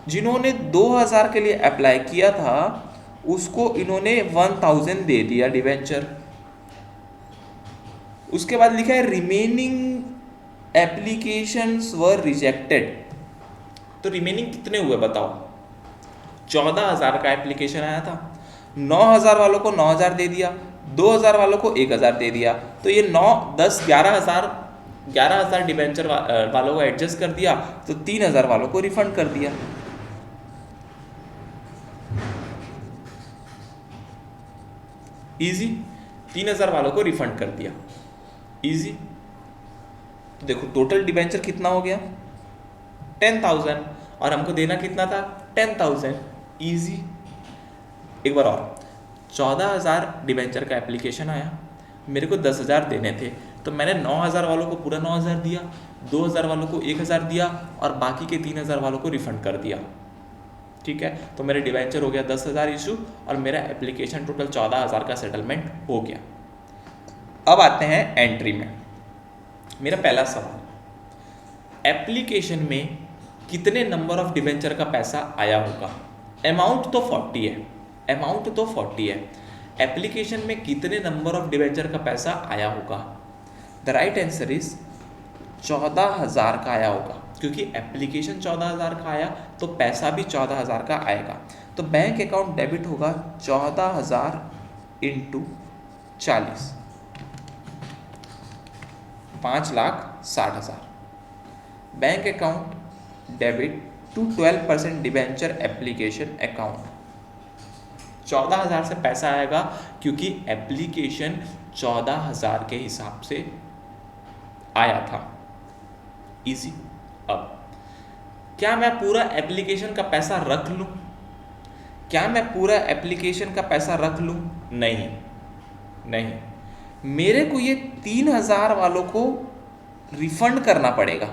जिन्होंने 2,000 के लिए अप्लाई किया था उसको इन्होंने 1,000 दे दिया डिबेंचर। उसके बाद लिखा है रिमेनिंग एप्लीकेशंस वर रिजेक्टेड। तो रिमेनिंग कितने हुए बताओ? 14,000 का एप्लीकेशन आया था, 9,000 वालों को 9,000 दे दिया, 2,000 वालों को 1,000 दे दिया। तो ये 9, 10, 11,000 डिबेंचर वालों को एडजस्ट कर दिया, तो 3,000 वालों को रिफंड कर दिया। इजी, 3,000 वालों को रिफंड कर दिया। इजी। तो देखो टोटल डिबेंचर कितना हो गया? 10,000 और हमको देना कितना था? 10,000। इजी। एक बार और, 14,000 डिबेंचर का एप्लीकेशन आया, मेरे को 10,000 देने थे, तो मैंने 9,000 वालों को पूरा 9,000 दिया, 2,000 वालों को 1,000 दिया और बाकी के 3,000 वालों को रिफंड कर दिया। ठीक है, तो मेरे डिबेंचर हो गया 10,000 इशू और मेरा एप्लीकेशन टोटल 14,000 का सेटलमेंट हो गया। अब आते हैं एंट्री में। मेरा पहला सवाल, एप्लीकेशन में कितने नंबर ऑफ डिबेंचर का पैसा आया होगा? अमाउंट तो 40 है, अमाउंट तो 40 है, एप्लीकेशन में कितने नंबर ऑफ डिबेंचर का पैसा आया होगा? द राइट आंसर इज 14,000 का आया होगा, क्योंकि एप्लीकेशन 14,000 का आया तो पैसा भी 14,000 का आएगा। तो बैंक अकाउंट डेबिट होगा 14,000 into 40, 5,60,000। Bank account debit to 12% debenture application account. 14,000 से पैसा आएगा क्योंकि एप्लीकेशन 14,000 के हिसाब से आया था। इजी। अब क्या मैं पूरा एप्लीकेशन का पैसा रख लूं? क्या मैं पूरा एप्लीकेशन का पैसा रख लूं? नहीं, नहीं, मेरे को ये 3,000 वालों को रिफंड करना पड़ेगा।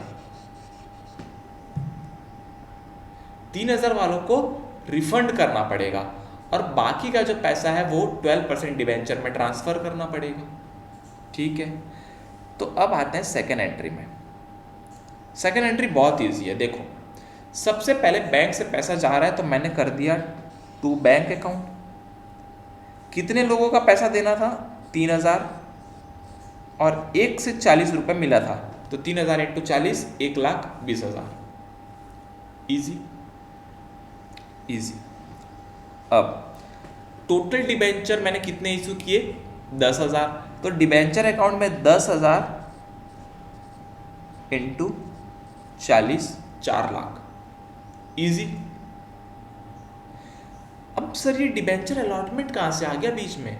3,000 वालों को रिफंड करना पड़ेगा और बाकी का जो पैसा है वो 12% डिबेंचर में ट्रांसफर करना पड़ेगा। ठीक है, तो अब आते हैं सेकेंड एंट्री में। सेकेंड एंट्री बहुत ईजी है। देखो, सबसे पहले बैंक से पैसा जा रहा है तो मैंने कर दिया टू बैंक अकाउंट। कितने लोगों का पैसा देना था? 3,000 और 1 से 40 रुपये मिला था, तो 3,000 इंटू 40, 1,20,000। Easy, easy. अब टोटल डिबेंचर मैंने कितने इशू किए? 10,000। तो डिबेंचर अकाउंट में 10,000 इंटू 40, 4 लाख। इजी। अब सर ये डिबेंचर अलॉटमेंट कहाँ से आ गया बीच में?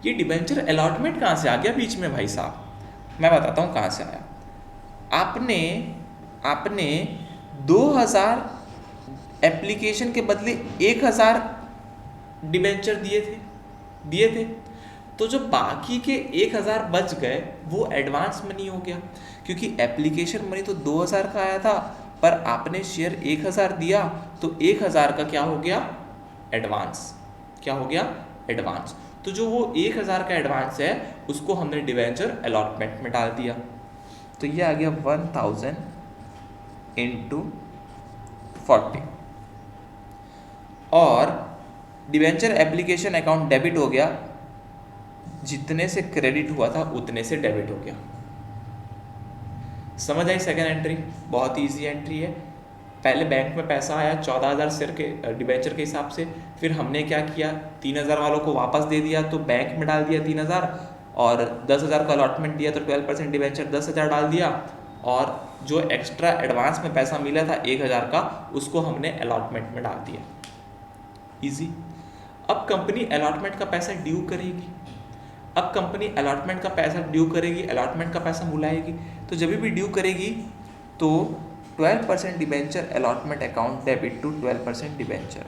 ये डिबेंचर अलॉटमेंट कहाँ से आ गया बीच में भाई साहब? मैं बताता हूँ कहाँ से आया। आपने 2,000 एप्लीकेशन के बदले 1,000 डिबेंचर दिए थे, तो जो बाकी के 1,000 बच गए वो एडवांस मनी हो गया, क्योंकि एप्लीकेशन मनी तो 2,000 का आया था पर आपने शेयर 1,000 दिया, तो 1,000 का क्या हो गया? एडवांस। क्या हो गया? एडवांस। तो जो वो 1,000 का एडवांस है उसको हमने डिबेंचर अलॉटमेंट में डाल दिया, तो ये आ गया 1,000 इंटू 40 और डिवेंचर एप्लीकेशन अकाउंट डेबिट हो गया, जितने से क्रेडिट हुआ था उतने से डेबिट हो गया। समझ आई सेकेंड एंट्री? बहुत ही ईजी एंट्री है। पहले बैंक में पैसा आया 14,000 शेयर के डिवेंचर के हिसाब से, फिर हमने क्या किया, 3,000 वालों को वापस दे दिया तो बैंक में डाल दिया 3,000, और 10,000 का अलॉटमेंट दिया तो 12% डिवेंचर 10,000 डाल दिया, और जो एक्स्ट्रा एडवांस में पैसा मिला था 1,000 का उसको हमने अलॉटमेंट में डाल दिया। इजी। अब कंपनी अलॉटमेंट का पैसा ड्यू करेगी, अब कंपनी अलॉटमेंट का पैसा ड्यू करेगी, अलॉटमेंट का पैसा बुलाएगी, तो जब भी ड्यू करेगी तो 12% debenture allotment account debit to 12% debenture,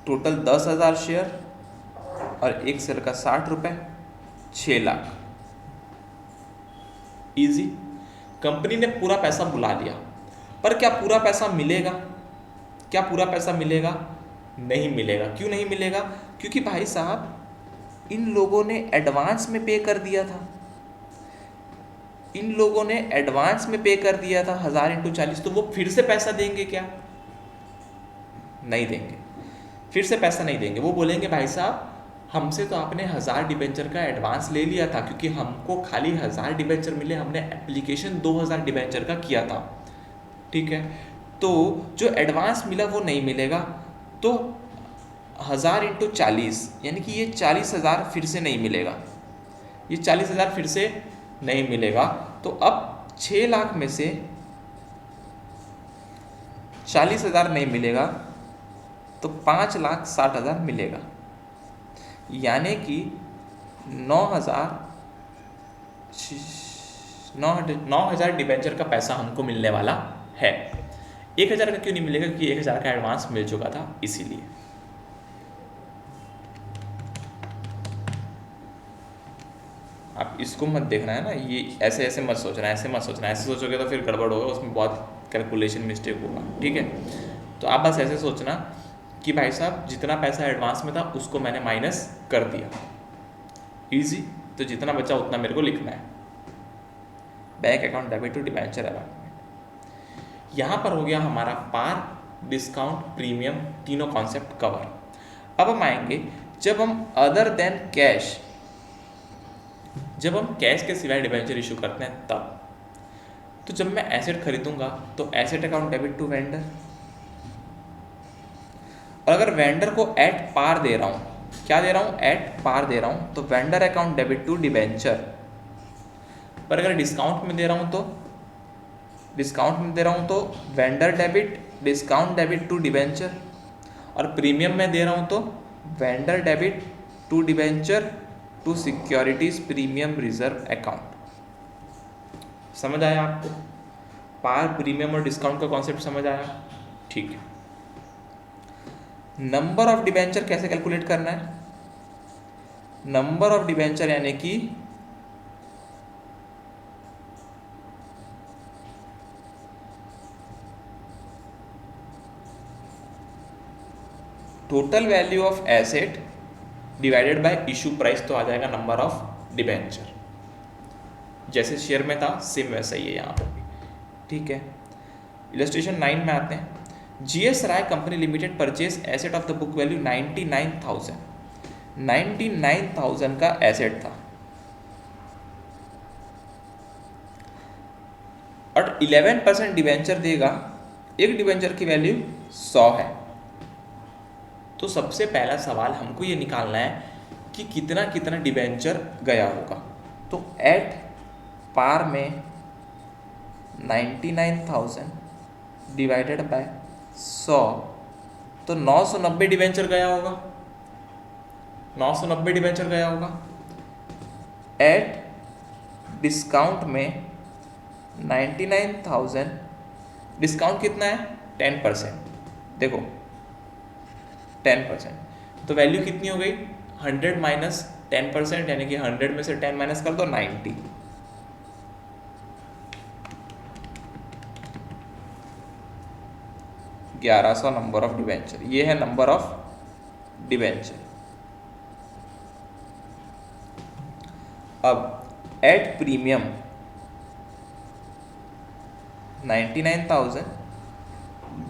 total 10,000 share और एक शेयर का 60 रुपये, 6 लाख। इजी। कंपनी ने पूरा पैसा बुला लिया, पर क्या पूरा पैसा मिलेगा? क्या पूरा पैसा मिलेगा? नहीं मिलेगा। क्यों नहीं मिलेगा? क्योंकि भाई साहब इन लोगों ने एडवांस में पे कर दिया था, इन लोगों ने एडवांस में पे कर दिया था 1000 × 40, तो वो फिर से पैसा देंगे क्या? नहीं देंगे, फिर से पैसा नहीं देंगे। वो बोलेंगे भाई साहब हमसे तो आपने 1000 डिबेंचर का एडवांस ले लिया था, क्योंकि हमको खाली 1000 डिबेंचर मिले, हमने एप्लीकेशन 2000 डिबेंचर का किया था, ठीक है, तो जो एडवांस मिला वो नहीं मिलेगा, तो 1000 × 40 यानी कि ये 40,000 फिर से नहीं मिलेगा, ये 40,000 फिर से नहीं मिलेगा। तो अब 6 लाख में से 40,000 नहीं मिलेगा तो 5,60,000 मिलेगा, यानी कि 9,000 डिबेंचर का पैसा हमको मिलने वाला है। 1,000 का क्यों नहीं मिलेगा? क्योंकि 1,000 का एडवांस मिल चुका था इसीलिए। आप इसको मत देखना है ना, ये ऐसे ऐसे मत सोचना, ऐसे मत सोचना, ऐसे सोचोगे तो फिर गड़बड़ होगा, उसमें बहुत कैलकुलेशन मिस्टेक होगा, ठीक है। तो आप बस ऐसे सोचना कि भाई साहब जितना पैसा एडवांस में था उसको मैंने माइनस कर दिया, इजी। तो जितना बचा उतना मेरे को लिखना है। Bank account debit to debenture allotment. यहाँ पर हो गया हमारा पार, डिस्काउंट, प्रीमियम, तीनों कॉन्सेप्ट कवर। अब हम आएंगे जब हम अदर देन कैश, जब हम कैश के सिवाय डिबेंचर इशू करते हैं तब। तो जब मैं एसेट खरीदूंगा तो asset account debit to vendor, और अगर वेंडर को एट पार दे रहा हूँ, क्या दे रहा हूँ? एट पार दे रहा हूँ, तो vendor account debit to debenture. पर अगर डिस्काउंट में दे रहा हूँ तो, डिस्काउंट में दे रहा हूँ तो vendor debit, discount debit to debenture, और प्रीमियम में दे रहा हूँ तो vendor debit to debenture to securities premium reserve account. समझ आया आपको? पार, प्रीमियम और डिस्काउंट का कॉन्सेप्ट समझ आया? ठीक है। नंबर ऑफ डिबेंचर कैसे कैलकुलेट करना है? नंबर ऑफ डिबेंचर यानी कि total value of asset divided by issue price, तो आ जाएगा नंबर ऑफ डिबेंचर। जैसे शेयर में था सेम वैसा ही है यहाँ पर भी, ठीक है। इलस्ट्रेशन 9 में आते हैं। GS Rai company limited purchase asset of the book value 99,000, 99,000 का एसेट था, और 11% डिबेंचर देगा, एक डिबेंचर की वैल्यू 100 है। तो सबसे पहला सवाल हमको ये निकालना है कि कितना कितना डिबेंचर गया होगा। तो एट पार में 99,000 डिवाइडेड बाय 100, तो 990 डिबेंचर गया होगा, 990 डिबेंचर गया होगा। एट डिस्काउंट में 99,000, डिस्काउंट कितना है? 10%, देखो 10%, तो वैल्यू कितनी हो गई? 100 माइनस 10%, यानी कि 100 में से 10 माइनस कर दो 90। 1100 नंबर ऑफ डिबेंचर, ये है नंबर ऑफ डिबेंचर। अब एट प्रीमियम, 99,000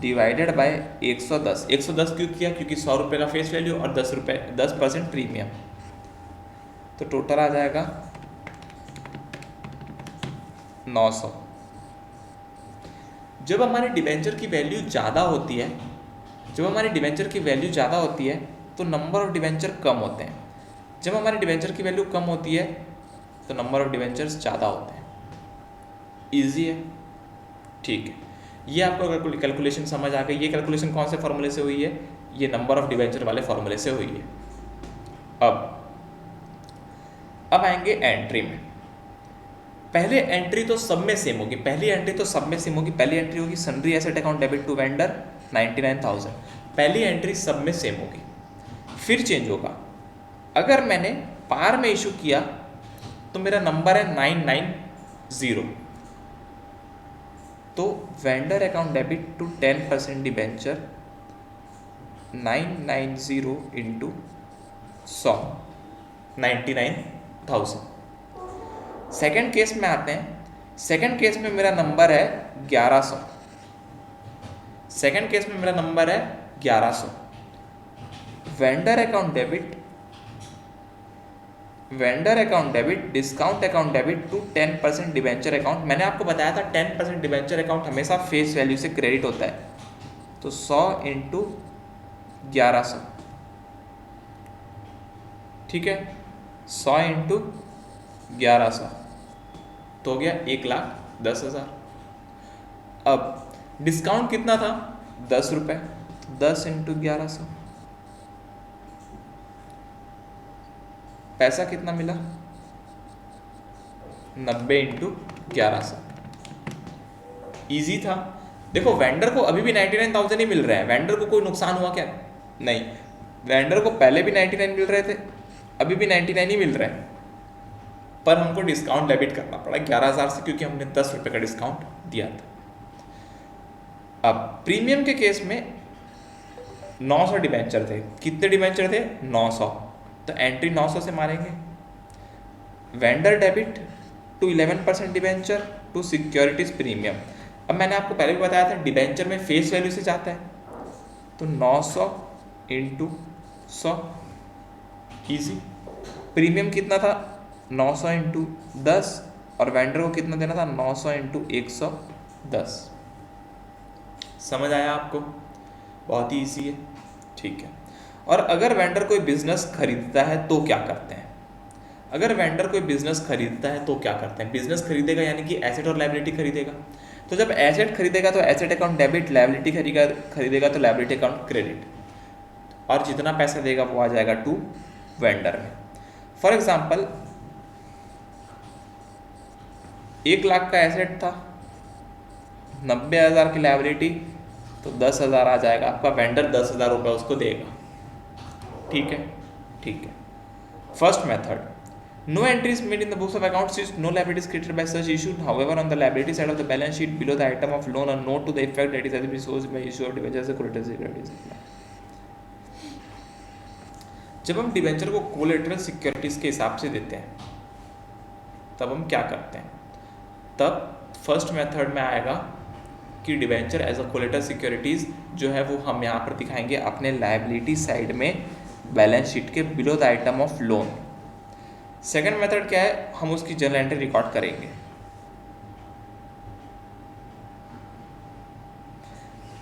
डिवाइडेड बाय 110। 110 क्यों किया? क्योंकि 100 रुपये का फेस वैल्यू और 10% प्रीमियम, तो टोटल आ जाएगा 900। जब हमारे डिबेंचर की वैल्यू ज़्यादा होती है, तो नंबर ऑफ डिबेंचर कम होते हैं। जब हमारे डिबेंचर की वैल्यू कम होती है तो नंबर ऑफ डिबेंचर्स ज़्यादा होते हैं। ईजी है, ठीक है। ये आपको कैलकुलेशन समझ आ गई। ये कैलकुलेशन कौन से फॉर्मूले से हुई है? ये नंबर ऑफ डिबेंचर वाले फॉर्मूले से हुई है। अब आएंगे एंट्री में। पहले एंट्री तो सब में सेम होगी। पहली एंट्री होगी sundry asset account debit to vendor 99,000। पहली एंट्री सब में सेम होगी। फिर चेंज होगा। अगर मैंने पार में इशू किया तो मेरा नंबर है 990, तो vendor account debit to 10% debenture 990 into 100 99,000। Second case में आते हैं। सेकेंड केस में मेरा नंबर है 1100। Vendor account debit discount account debit to 10% debenture account. मैंने आपको बताया था 10% डिबेंचर अकाउंट हमेशा फेस वैल्यू से क्रेडिट होता है, तो 100 इंटू 1100, ठीक है। 100 इंटू 1100 तो हो गया 1,10,000। अब डिस्काउंट कितना था? 10 रुपये, 10 इंटू 1100, पैसा कितना मिला? 90 इंटू 1100। ईजी था। देखो वेंडर को अभी भी 99,000 ही मिल रहा है। वेंडर को कोई नुकसान हुआ क्या? नहीं। वेंडर को पहले भी 99 मिल रहे थे, अभी भी 99 ही मिल रहे हैं, पर हमको डिस्काउंट डेबिट करना पड़ा 11,000 से, क्योंकि हमने 10 रुपये का डिस्काउंट दिया था। अब प्रीमियम के केस में 900 डिबेंचर थे। कितने डिबेंचर थे? 900। तो एंट्री 900 से मारेंगे। Vendor debit to 11% debenture to securities premium. अब मैंने आपको पहले भी बताया था डिबेंचर में फेस वैल्यू से जाता है, तो 900 इंटू 100, ईजी। प्रीमियम कितना था? 900 इंटू 10, और वेंडर को कितना देना था? 900 इंटू 110। समझ आया आपको? बहुत ही ईजी है, ठीक है। और अगर वेंडर कोई बिजनेस खरीदता है तो क्या करते हैं? बिजनेस खरीदेगा यानी कि एसेट और लायबिलिटी खरीदेगा। तो जब एसेट खरीदेगा तो एसेट अकाउंट डेबिट, लायबिलिटी खरीदेगा तो लायबिलिटी अकाउंट क्रेडिट, और जितना पैसा देगा वो आ जाएगा टू वेंडर में। फॉर एग्जाम्पल 1,00,000 का एसेट था, 90,000 की लायबिलिटी, तो 10,000 आ जाएगा आपका। वेंडर 10,000 रुपये उसको देगा, ठीक है। First method, no entries made in the books of accounts is no liabilities created by such issue. However, on the liability side of the balance sheet below the item of loan, a note to the effect that is has been sourced by issue of debentures collateral securities. जब हम debenture को collateral securities के हिसाब से देते हैं तब हम क्या करते हैं? तब फर्स्ट मेथड में आएगा कि debenture as a collateral securities जो है वो हम यहाँ पर दिखाएंगे अपने लायबिलिटी साइड में बैलेंस शीट के below the item of loan. Second method क्या है? हम उसकी जर्नल एंट्री रिकॉर्ड करेंगे।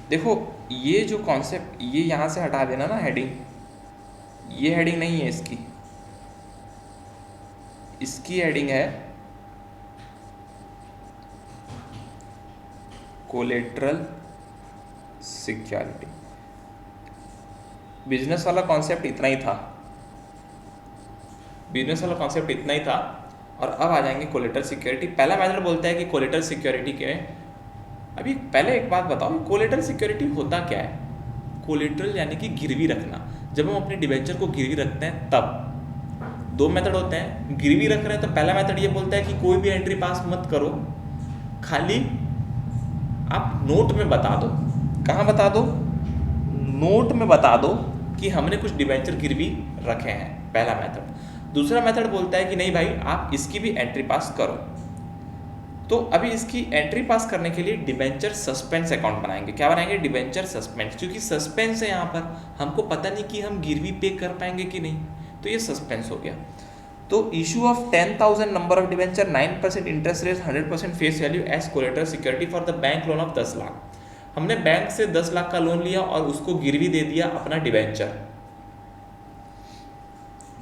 देखो ये जो कॉन्सेप्ट, ये यहाँ से हटा देना ना हेडिंग, ये हेडिंग नहीं है इसकी हेडिंग है कोलेटरल सिक्योरिटी। बिजनेस वाला कॉन्सेप्ट इतना ही था और अब आ जाएंगे कोलेटरल सिक्योरिटी। पहला मेथड बोलता है कि कोलेटरल सिक्योरिटी के, अभी पहले एक बात बताओ, कोलेटरल सिक्योरिटी होता क्या है? कोलेटरल यानी कि गिरवी रखना। जब हम अपने डिबेंचर को गिरवी रखते हैं तब दो मेथड होते हैं। गिरवी रख रहे हैं तो पहला मेथड ये बोलता है कि कोई भी एंट्री पास मत करो, खाली आप नोट में बता दो। कहाँ बता दो? नोट में बता दो कि हमने कुछ डिबेंचर गिरवी रखे हैं, पहला मेथड। दूसरा मेथड बोलता है कि नहीं भाई, आप इसकी भी एंट्री पास करो। तो अभी इसकी एंट्री पास करने के लिए डिबेंचर सस्पेंस अकाउंट बनाएंगे। क्या बनाएंगे? डिबेंचर सस्पेंस, क्योंकि सस्पेंस है यहाँ पर, हमको पता नहीं कि हम गिरवी पे कर पाएंगे कि नहीं, तो ये सस्पेंस हो गया। तो issue of 10,000 number of debenture, 9% interest rate, 100% face value as collateral security for the bank loan of 10 lakh. हमने बैंक से 10 लाख का लोन लिया और उसको गिरवी दे दिया अपना debenture.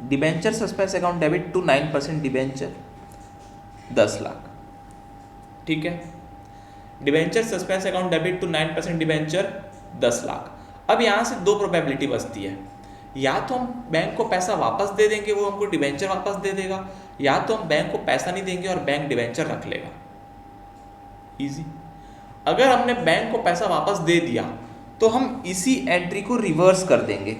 Debenture suspense account debit to 9% debenture 10 lakh, ठीक है। Debenture suspense account debit to 9% debenture 10 lakh. अब यहाँ से दो प्रोबेबिलिटी बचती है, या तो हम बैंक को पैसा वापस दे देंगे, वो हमको डिबेंचर वापस दे देगा, या तो हम बैंक को पैसा नहीं देंगे और बैंक डिबेंचर रख लेगा। इजी। अगर हमने बैंक को पैसा वापस दे दिया तो हम इसी एंट्री को रिवर्स कर देंगे।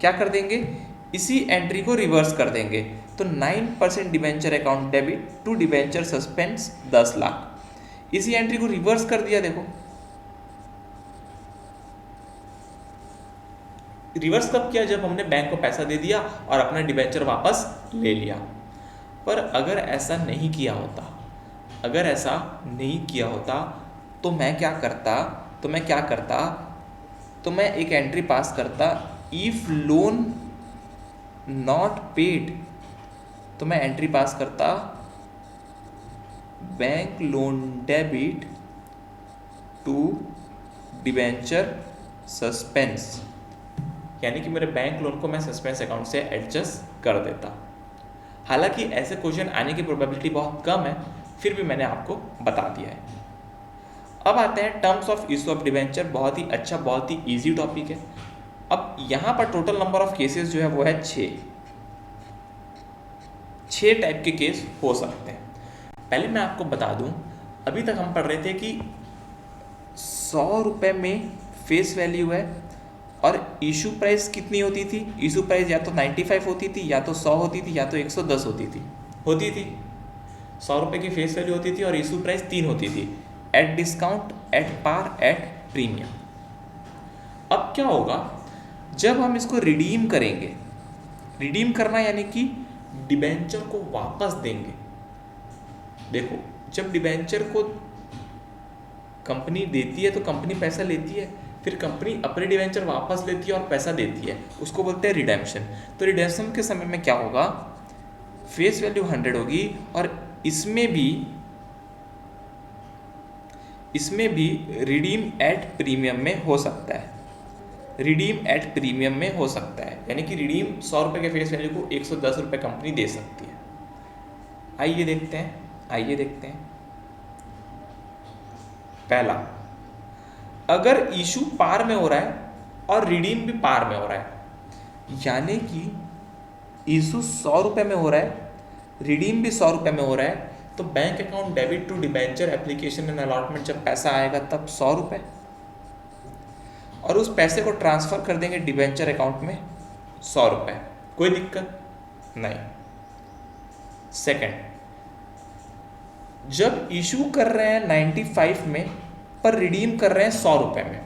क्या कर देंगे? इसी एंट्री को रिवर्स कर देंगे। तो 9% debenture account debit to debenture suspense 10 lakh, इसी एंट्री को रिवर्स कर दिया। देखो रिवर्स कब किया? जब हमने बैंक को पैसा दे दिया और अपना डिबेंचर वापस ले लिया। पर अगर ऐसा नहीं किया होता, अगर ऐसा नहीं किया होता तो मैं क्या करता? तो मैं एक एंट्री पास करता, इफ लोन नॉट पेड, तो मैं एंट्री पास करता bank loan debit to debenture suspense, यानी कि मेरे बैंक लोन को मैं सस्पेंस अकाउंट से एडजस्ट कर देता। हालांकि ऐसे क्वेश्चन आने की प्रोबेबिलिटी बहुत कम है, फिर भी मैंने आपको बता दिया है। अब आते हैं terms of issue of debenture. बहुत ही अच्छा, बहुत ही इजी टॉपिक है। अब यहाँ पर टोटल नंबर ऑफ केसेस जो है वो है 6 टाइप के केस हो सकते हैं। पहले मैं आपको बता दूं, अभी तक हम पढ़ रहे थे कि 100 रुपये में फेस वैल्यू है और इशू प्राइस कितनी होती थी? इशू प्राइस या तो 95 होती थी, या तो 100 होती थी, या तो 110 होती थी। 100 रुपये की फेस वैल्यू होती थी और इशू प्राइस 3 होती थी, at discount, at par, at premium. अब क्या होगा जब हम इसको रिडीम करेंगे? रिडीम करना यानी कि डिबेंचर को वापस देंगे। देखो, जब डिबेंचर को कंपनी देती है तो कंपनी पैसा लेती है, फिर कंपनी अपने डिबेंचर वापस लेती है और पैसा देती है, उसको बोलते हैं रिडेम्पशन। तो रिडेम्पशन के समय में क्या होगा? फेस वैल्यू 100 होगी और इसमें भी रिडीम एट प्रीमियम में हो सकता है। रिडीम एट प्रीमियम में हो सकता है, यानी कि रिडीम 100 रुपये के फेस वैल्यू को 110 रुपये कंपनी दे सकती है। आइए देखते हैं। पहला, अगर इशू पार में हो रहा है और रिडीम भी पार में हो रहा है, यानी कि इशू 100 रुपये में हो रहा है, रिडीम भी 100 रुपये में हो रहा है, तो bank account debit to debenture application and allotment जब पैसा आएगा तब 100 रुपये, और उस पैसे को ट्रांसफ़र कर देंगे डिबेंचर अकाउंट में 100 रुपये। कोई दिक्कत नहीं। सेकंड, जब इशू कर रहे हैं 95 में पर रिडीम कर रहे हैं 100 रुपये में,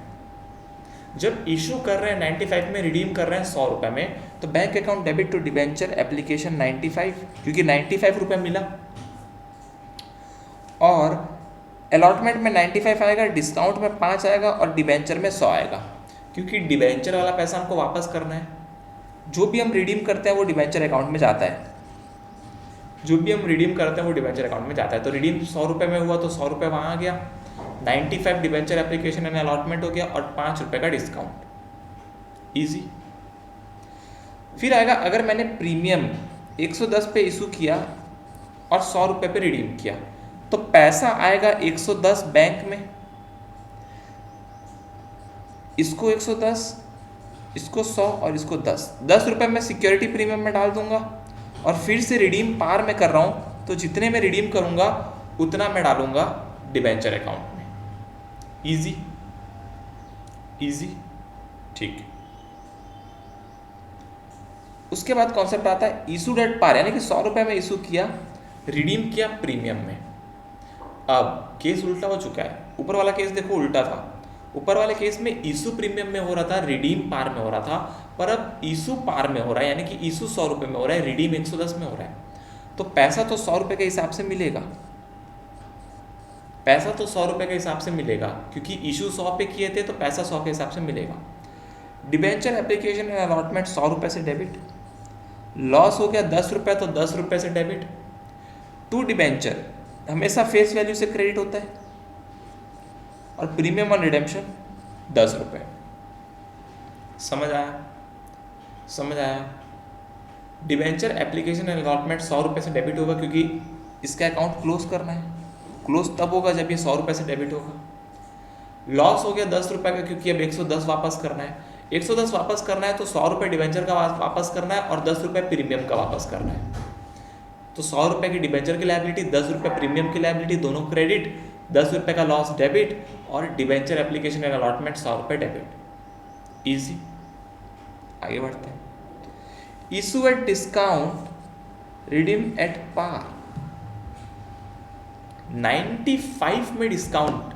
जब इशू कर रहे हैं 95 में, रिडीम कर रहे हैं 100 रुपये में, तो bank account debit to debenture application 95, क्योंकि 95 रुपये मिला, और अलॉटमेंट में 95 आएगा, डिस्काउंट में 5 आएगा और डिबेंचर में 100 आएगा, क्योंकि डिबेंचर वाला पैसा हमको वापस करना है। जो भी हम रिडीम करते हैं वो डिबेंचर अकाउंट में जाता है, तो रिडीम 100 रुपये में हुआ तो 100 रुपये वहाँ आ गया, 95 डिबेंचर एप्लीकेशन एंड अलॉटमेंट हो गया और 5 रुपये का डिस्काउंट। इजी। फिर आएगा, अगर मैंने प्रीमियम 110 पे इशू किया और 100 रुपये पे रिडीम किया, तो पैसा आएगा 110 बैंक में, इसको 110, इसको 100 और इसको 10 रुपये में सिक्योरिटी प्रीमियम में डाल दूंगा, और फिर से रिडीम पार में कर रहा हूँ तो जितने में रिडीम करूँगा उतना मैं डालूंगा डिबेंचर अकाउंट में। इजी, ठीक। उसके बाद कॉन्सेप्ट आता है इशू एट पार, यानी कि 100 रुपये में इशू किया, रिडीम किया प्रीमियम में। अब केस उल्टा हो चुका है। ऊपर वाला केस देखो उल्टा था, ऊपर वाले केस में इशू प्रीमियम में हो रहा था, रिडीम पार में हो रहा था, पर अब इशू पार में हो रहा है, यानी कि इशू 100 रुपये में हो रहा है, रिडीम 110 में हो रहा है, तो पैसा तो 100 रुपये के हिसाब से मिलेगा। पैसा तो 100 रुपये के हिसाब से मिलेगा, क्योंकि इशू 100 पे किए थे तो पैसा 100 के हिसाब से मिलेगा। डिबेंचर एप्लीकेशन एंड अलॉटमेंट 100 रुपये से डेबिट, लॉस हो गया 10 रुपये तो 10 रुपये से डेबिट। टू डिबेंचर हमेशा फेस वैल्यू से क्रेडिट होता है, और प्रीमियम ऑन रिडेम्पशन 10 रुपये। समझ आया? समझ आया? डिबेंचर एप्लीकेशन एंड अलॉटमेंट 100 रुपये से डेबिट होगा, क्योंकि इसका अकाउंट क्लोज करना है। क्लोज तब होगा जब ये 100 रुपये से डेबिट होगा। लॉस हो गया 10 रुपये का, क्योंकि अब 110 वापस करना है। 110 वापस करना है तो 100 रुपये डिबेंचर का वापस करना है और 10 रुपये प्रीमियम का वापस करना है। तो 100 रुपये की डिबेंचर की लायबिलिटी, 10 रुपये प्रीमियम की लायबिलिटी, दोनों क्रेडिट, 10 रुपये का लॉस डेबिट, और डिबेंचर एप्लीकेशन एंड अलॉटमेंट 100 रुपये डेबिट। ईजी। आगे बढ़ते हैं। Issue at discount, redeem at par. 95 में डिस्काउंट,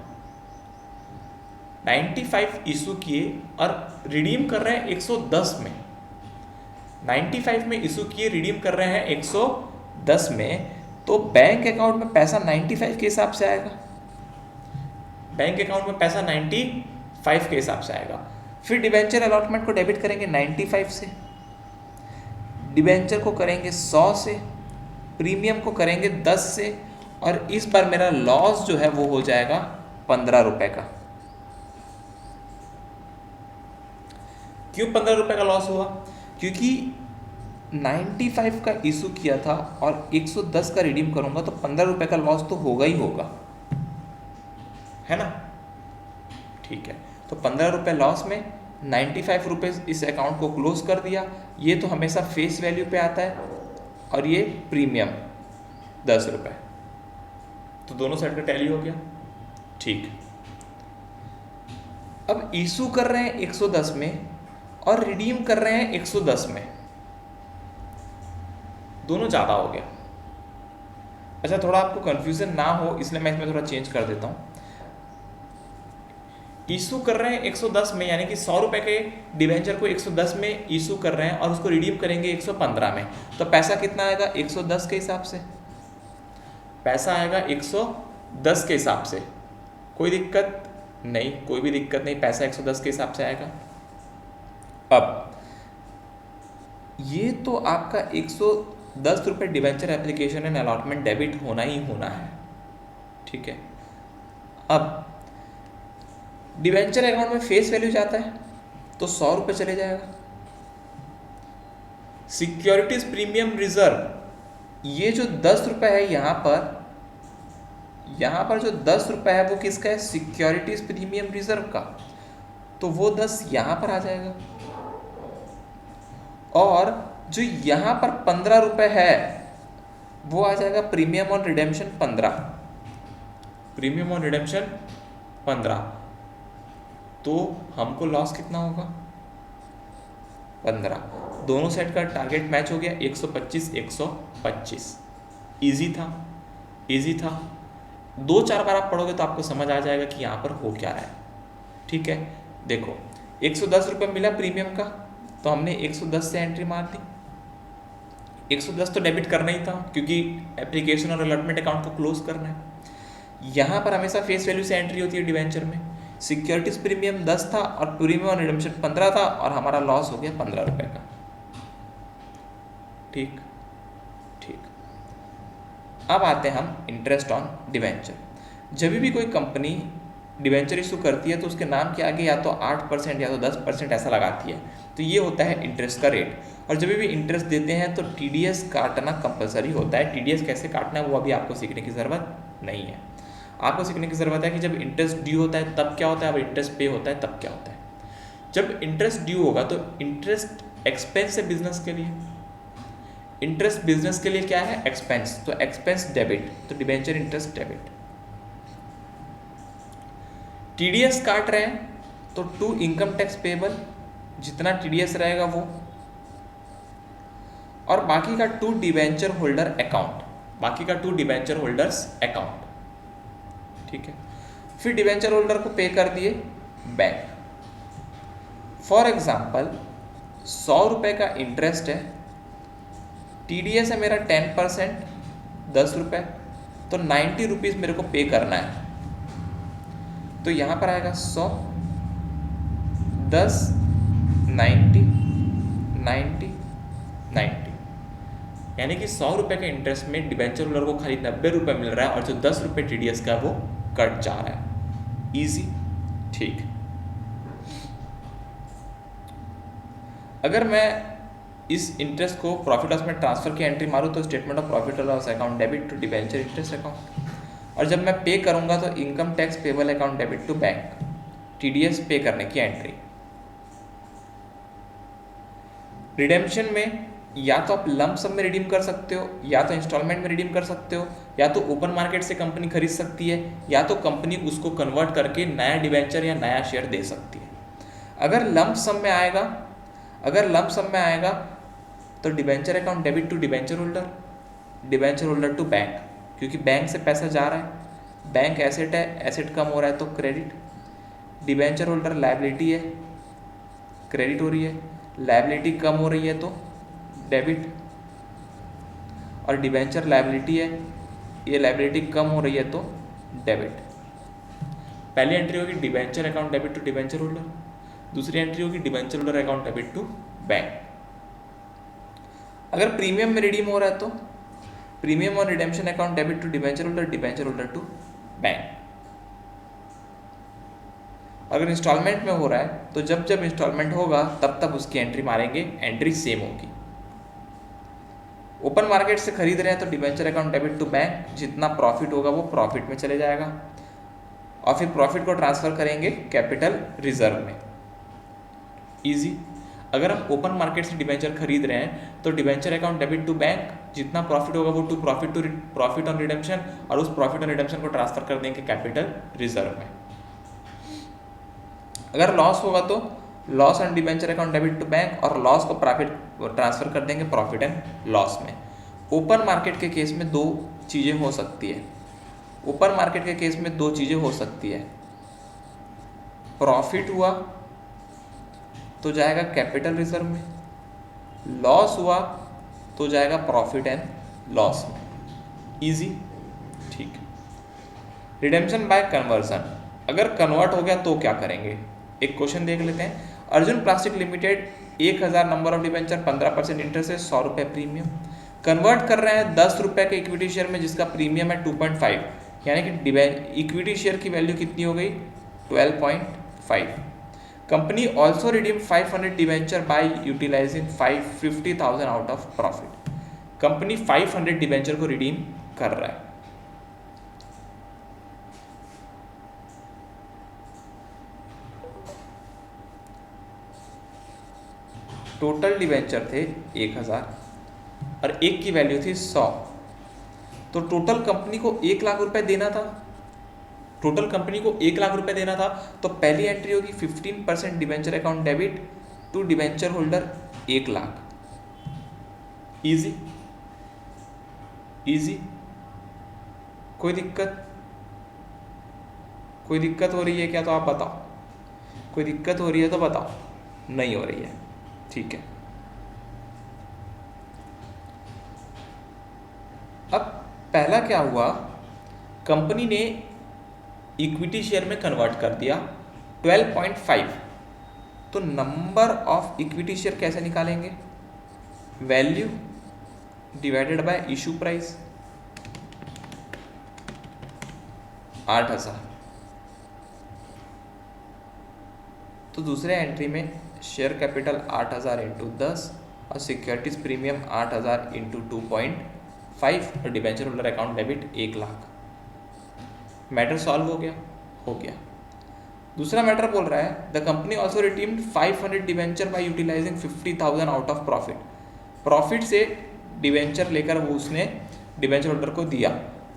95 इशू किए और रिडीम कर रहे हैं 110 में। 95 में इशू किए, रिडीम कर रहे हैं 110 में, तो बैंक अकाउंट में पैसा 95 के हिसाब से आएगा। बैंक अकाउंट में पैसा 95 के हिसाब से आएगा। फिर डिबेंचर अलॉटमेंट को डेबिट करेंगे 95 से, डिबेंचर को करेंगे 100 से, प्रीमियम को करेंगे 10 से, और इस बार मेरा लॉस जो है वो हो जाएगा 15 रुपये का। क्यों 15 रुपये का लॉस हुआ? क्योंकि 95 का इशू किया था और 110 का रिडीम करूंगा तो 15 रुपये का लॉस तो होगा ही होगा, है ना? ठीक है, तो 15 रुपये लॉस में 95 रुपये इस अकाउंट को क्लोज कर दिया। ये तो हमेशा फेस वैल्यू पे आता है, और ये प्रीमियम 10 रुपये, तो दोनों साइड का टैली हो गया। ठीक, अब इशू कर रहे हैं 110 में और रिडीम कर रहे हैं 110 में, दोनों ज़्यादा हो गया। अच्छा, थोड़ा आपको कंफ्यूजन ना हो इसलिए मैं इसमें थोड़ा चेंज कर देता हूँ। इशू कर रहे हैं 110 में, यानी कि 100 रुपये के डिवेंचर को 110 में इशू कर रहे हैं और उसको रिडीम करेंगे 115 में, तो पैसा कितना आएगा? 110 के हिसाब से पैसा आएगा 110 के हिसाब से। कोई दिक्कत नहीं, कोई भी दिक्कत नहीं, पैसा 110 के हिसाब से आएगा। अब ये तो आपका 110 रुपये debenture application and allotment debit होना ही होना है, ठीक है। अब डिवेंचर अकाउंट में फेस वैल्यू जाता है तो 100 रुपये चले जाएगा। सिक्योरिटीज प्रीमियम रिजर्व, ये जो 10 रुपये है यहाँ पर जो 10 रुपये है वो किसका है? सिक्योरिटीज प्रीमियम रिजर्व का, तो वो 10 यहाँ पर आ जाएगा। और जो यहाँ पर 15 रुपये है वो आ जाएगा premium on redemption 15, premium on redemption 15। तो हमको लॉस कितना होगा? 15। दोनों सेट का टारगेट मैच हो गया, 125 125। इजी था, इजी था। 2-4 बार आप पढ़ोगे तो आपको समझ आ जाएगा कि यहाँ पर हो क्या रहा है, ठीक है। देखो 110 रुपये मिला प्रीमियम का, तो हमने 110 से एंट्री मार दी। 110 तो डेबिट करना ही था क्योंकि एप्लीकेशन और अलॉटमेंट अकाउंट को क्लोज करना है। यहाँ पर हमेशा फेस वैल्यू से एंट्री होती है डिवेंचर में। सिक्योरिटीज प्रीमियम 10 था और प्रीमियम और रिडेम्पशन 15 था, और हमारा लॉस हो गया 15 रुपये का। ठीक ठीक। अब आते हैं हम इंटरेस्ट ऑन डिवेंचर। जब भी कोई कंपनी डिवेंचर इशू करती है तो उसके नाम के आगे या तो 8% या तो 10% ऐसा लगाती है, तो ये होता है इंटरेस्ट का रेट। और जब भी इंटरेस्ट देते हैं तो टीडीएस काटना कंपलसरी होता है। टीडीएस कैसे काटना है वो अभी आपको सीखने की ज़रूरत नहीं है। आपको सीखने की ज़रूरत है कि जब इंटरेस्ट ड्यू होता है तब क्या होता है, अब इंटरेस्ट पे होता है तब क्या होता है। जब इंटरेस्ट ड्यू होगा तो इंटरेस्ट एक्सपेंस है बिजनेस के लिए, इंटरेस्ट बिजनेस के लिए क्या है? एक्सपेंस, तो एक्सपेंस डेबिट, तो डिबेंचर इंटरेस्ट डेबिट। टीडीएस काट रहे हैं तो टू इनकम टैक्स पेबल, जितना टीडीएस रहेगा वो, और बाकी का टू डिबेंचर होल्डर अकाउंट, बाकी का टू डिबेंचर होल्डर्स अकाउंट, ठीक है। फिर डिबेंचर होल्डर को पे कर दिए बैंक। फॉर एग्जाम्पल 100 रुपये का इंटरेस्ट है, टीडीएस है मेरा 10%, 10 रुपये, तो 90 रुपीज़ मेरे को पे करना है। तो यहाँ पर आएगा 100, 10, 90, 90, 90, यानी कि 100 रुपये के इंटरेस्ट में डिबेंचर होल्डर को खाली 90 रुपये मिल रहा है और जो 10 रुपये TDS का वो कट जा रहा है। इजी, ठीक। अगर मैं इस इंटरेस्ट को प्रॉफिट लॉस में ट्रांसफर की एंट्री मारूँ तो स्टेटमेंट ऑफ प्रॉफिट और loss account debit to debenture interest account, और जब मैं पे करूँगा तो income tax payable account debit to bank, TDS pay करने की एंट्री। रिडेम्पशन में या तो आप लंप सम में रिडीम कर सकते हो, या तो इंस्टॉलमेंट में रिडीम कर सकते हो, या तो ओपन मार्केट से कंपनी खरीद सकती है, या तो कंपनी उसको कन्वर्ट करके नया डिबेंचर या नया शेयर दे सकती है। अगर लंप सम में आएगा तो debenture account debit to debenture holder to bank, क्योंकि बैंक से पैसा जा रहा है, बैंक एसेट है, एसेट कम हो रहा है तो क्रेडिट। डिबेंचर होल्डर लायबिलिटी है, क्रेडिट हो रही है, लायबिलिटी कम हो रही है तो डेबिट, और डिबेंचर लायबिलिटी है, ये लायबिलिटी कम हो रही है तो डेबिट। पहली एंट्री होगी debenture account debit to debenture holder, दूसरी एंट्री होगी debenture holder account debit to bank. अगर प्रीमियम में रिडीम हो रहा है तो प्रीमियम और redemption account debit to debenture holder to bank. अगर इंस्टॉलमेंट में हो रहा है तो जब जब इंस्टॉलमेंट होगा तब तब उसकी एंट्री मारेंगे, एंट्री सेम होगी। ओपन मार्केट से खरीद रहे हैं तो debenture account debit to bank, जितना प्रॉफिट होगा वो प्रॉफिट में चले जाएगा और फिर प्रॉफिट को ट्रांसफर करेंगे कैपिटल रिजर्व में। इजी। अगर हम ओपन मार्केट से डिबेंचर खरीद रहे हैं तो debenture account debit to bank, जितना प्रॉफिट होगा वो टू प्रॉफिट ऑन रिडेम्पशन, और उस प्रॉफिट ऑन रिडेम्पशन को ट्रांसफर कर देंगे कैपिटल रिजर्व में। अगर लॉस होगा तो loss on debenture account debit to bank, और लॉस को प्रॉफिट ट्रांसफर कर देंगे प्रॉफिट एंड लॉस में। ओपन मार्केट के केस में दो चीज़ें हो सकती है, प्रॉफिट हुआ तो जाएगा कैपिटल रिजर्व में, लॉस हुआ तो जाएगा प्रॉफिट एंड लॉस में। इजी, ठीक। रिडेम्पशन बाय कन्वर्जन, अगर कन्वर्ट हो गया तो क्या करेंगे, एक क्वेश्चन देख लेते हैं। Arjun plastic limited 1000 number of debenture, 15% interest है, 100 रुपये प्रीमियम, कन्वर्ट कर रहे हैं 10 रुपये के इक्विटी शेयर में जिसका प्रीमियम है 2.5, यानी कि इक्विटी शेयर की वैल्यू कितनी हो गई 12.5। Company also redeem 500 debenture by utilising 50,000 out of profit. Company 500 debenture को रिडीम कर रहा है। टोटल डिबेंचर थे 1000 और एक की वैल्यू थी 100, तो टोटल कंपनी को 1 लाख रुपए देना था। तो पहली एंट्री होगी 15% debenture account debit to debenture holder 1 lakh. Easy, कोई दिक्कत हो रही है क्या, तो आप बताओ। कोई दिक्कत हो रही है तो बताओ, नहीं हो रही है, ठीक है। अब पहला क्या हुआ, कंपनी ने इक्विटी शेयर में कन्वर्ट कर दिया 12.5, तो नंबर ऑफ इक्विटी शेयर कैसे निकालेंगे, value divided by issue price 8000। तो दूसरे एंट्री में शेयर कैपिटल 8000 इंटू 10 और सिक्योरिटीज प्रीमियम 8000 इंटू 2.5 और debenture holder account debit 1 lakh. Matter solve हो गया। दूसरा मैटर बोल रहा है the company also redeemed 500 debenture by utilising 50,000 out of profit से डिबेंचर लेकर वो उसने डिबेंचर होल्डर को दिया,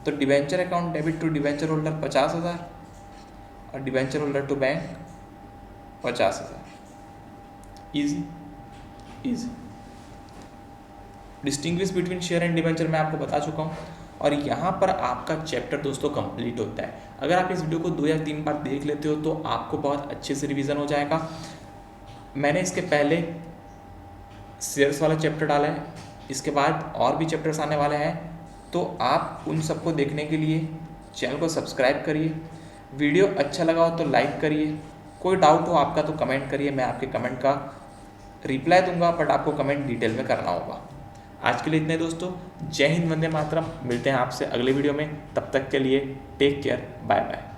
तो debenture account debit to debenture holder 50,000 और debenture holder to bank 50,000। Easy. Distinguish between share and debenture मैं आपको बता चुका हूँ, और यहाँ पर आपका चैप्टर दोस्तों कंप्लीट होता है। अगर आप इस वीडियो को 2 या 3 बार देख लेते हो तो आपको बहुत अच्छे से रिवीजन हो जाएगा। मैंने इसके पहले शेयर्स वाला चैप्टर डाला है, इसके बाद और भी चैप्टर्स आने वाले हैं, तो आप उन सबको देखने के लिए चैनल को सब्सक्राइब करिए। वीडियो अच्छा लगा हो तो लाइक करिए, कोई डाउट हो आपका तो कमेंट करिए, मैं आपके कमेंट का रिप्लाई दूंगा, बट आपको कमेंट डिटेल में करना होगा। आज के लिए इतने दोस्तों, जय हिंद, वंदे मातरम। मिलते हैं आपसे अगले वीडियो में, तब तक के लिए टेक केयर, बाय बाय।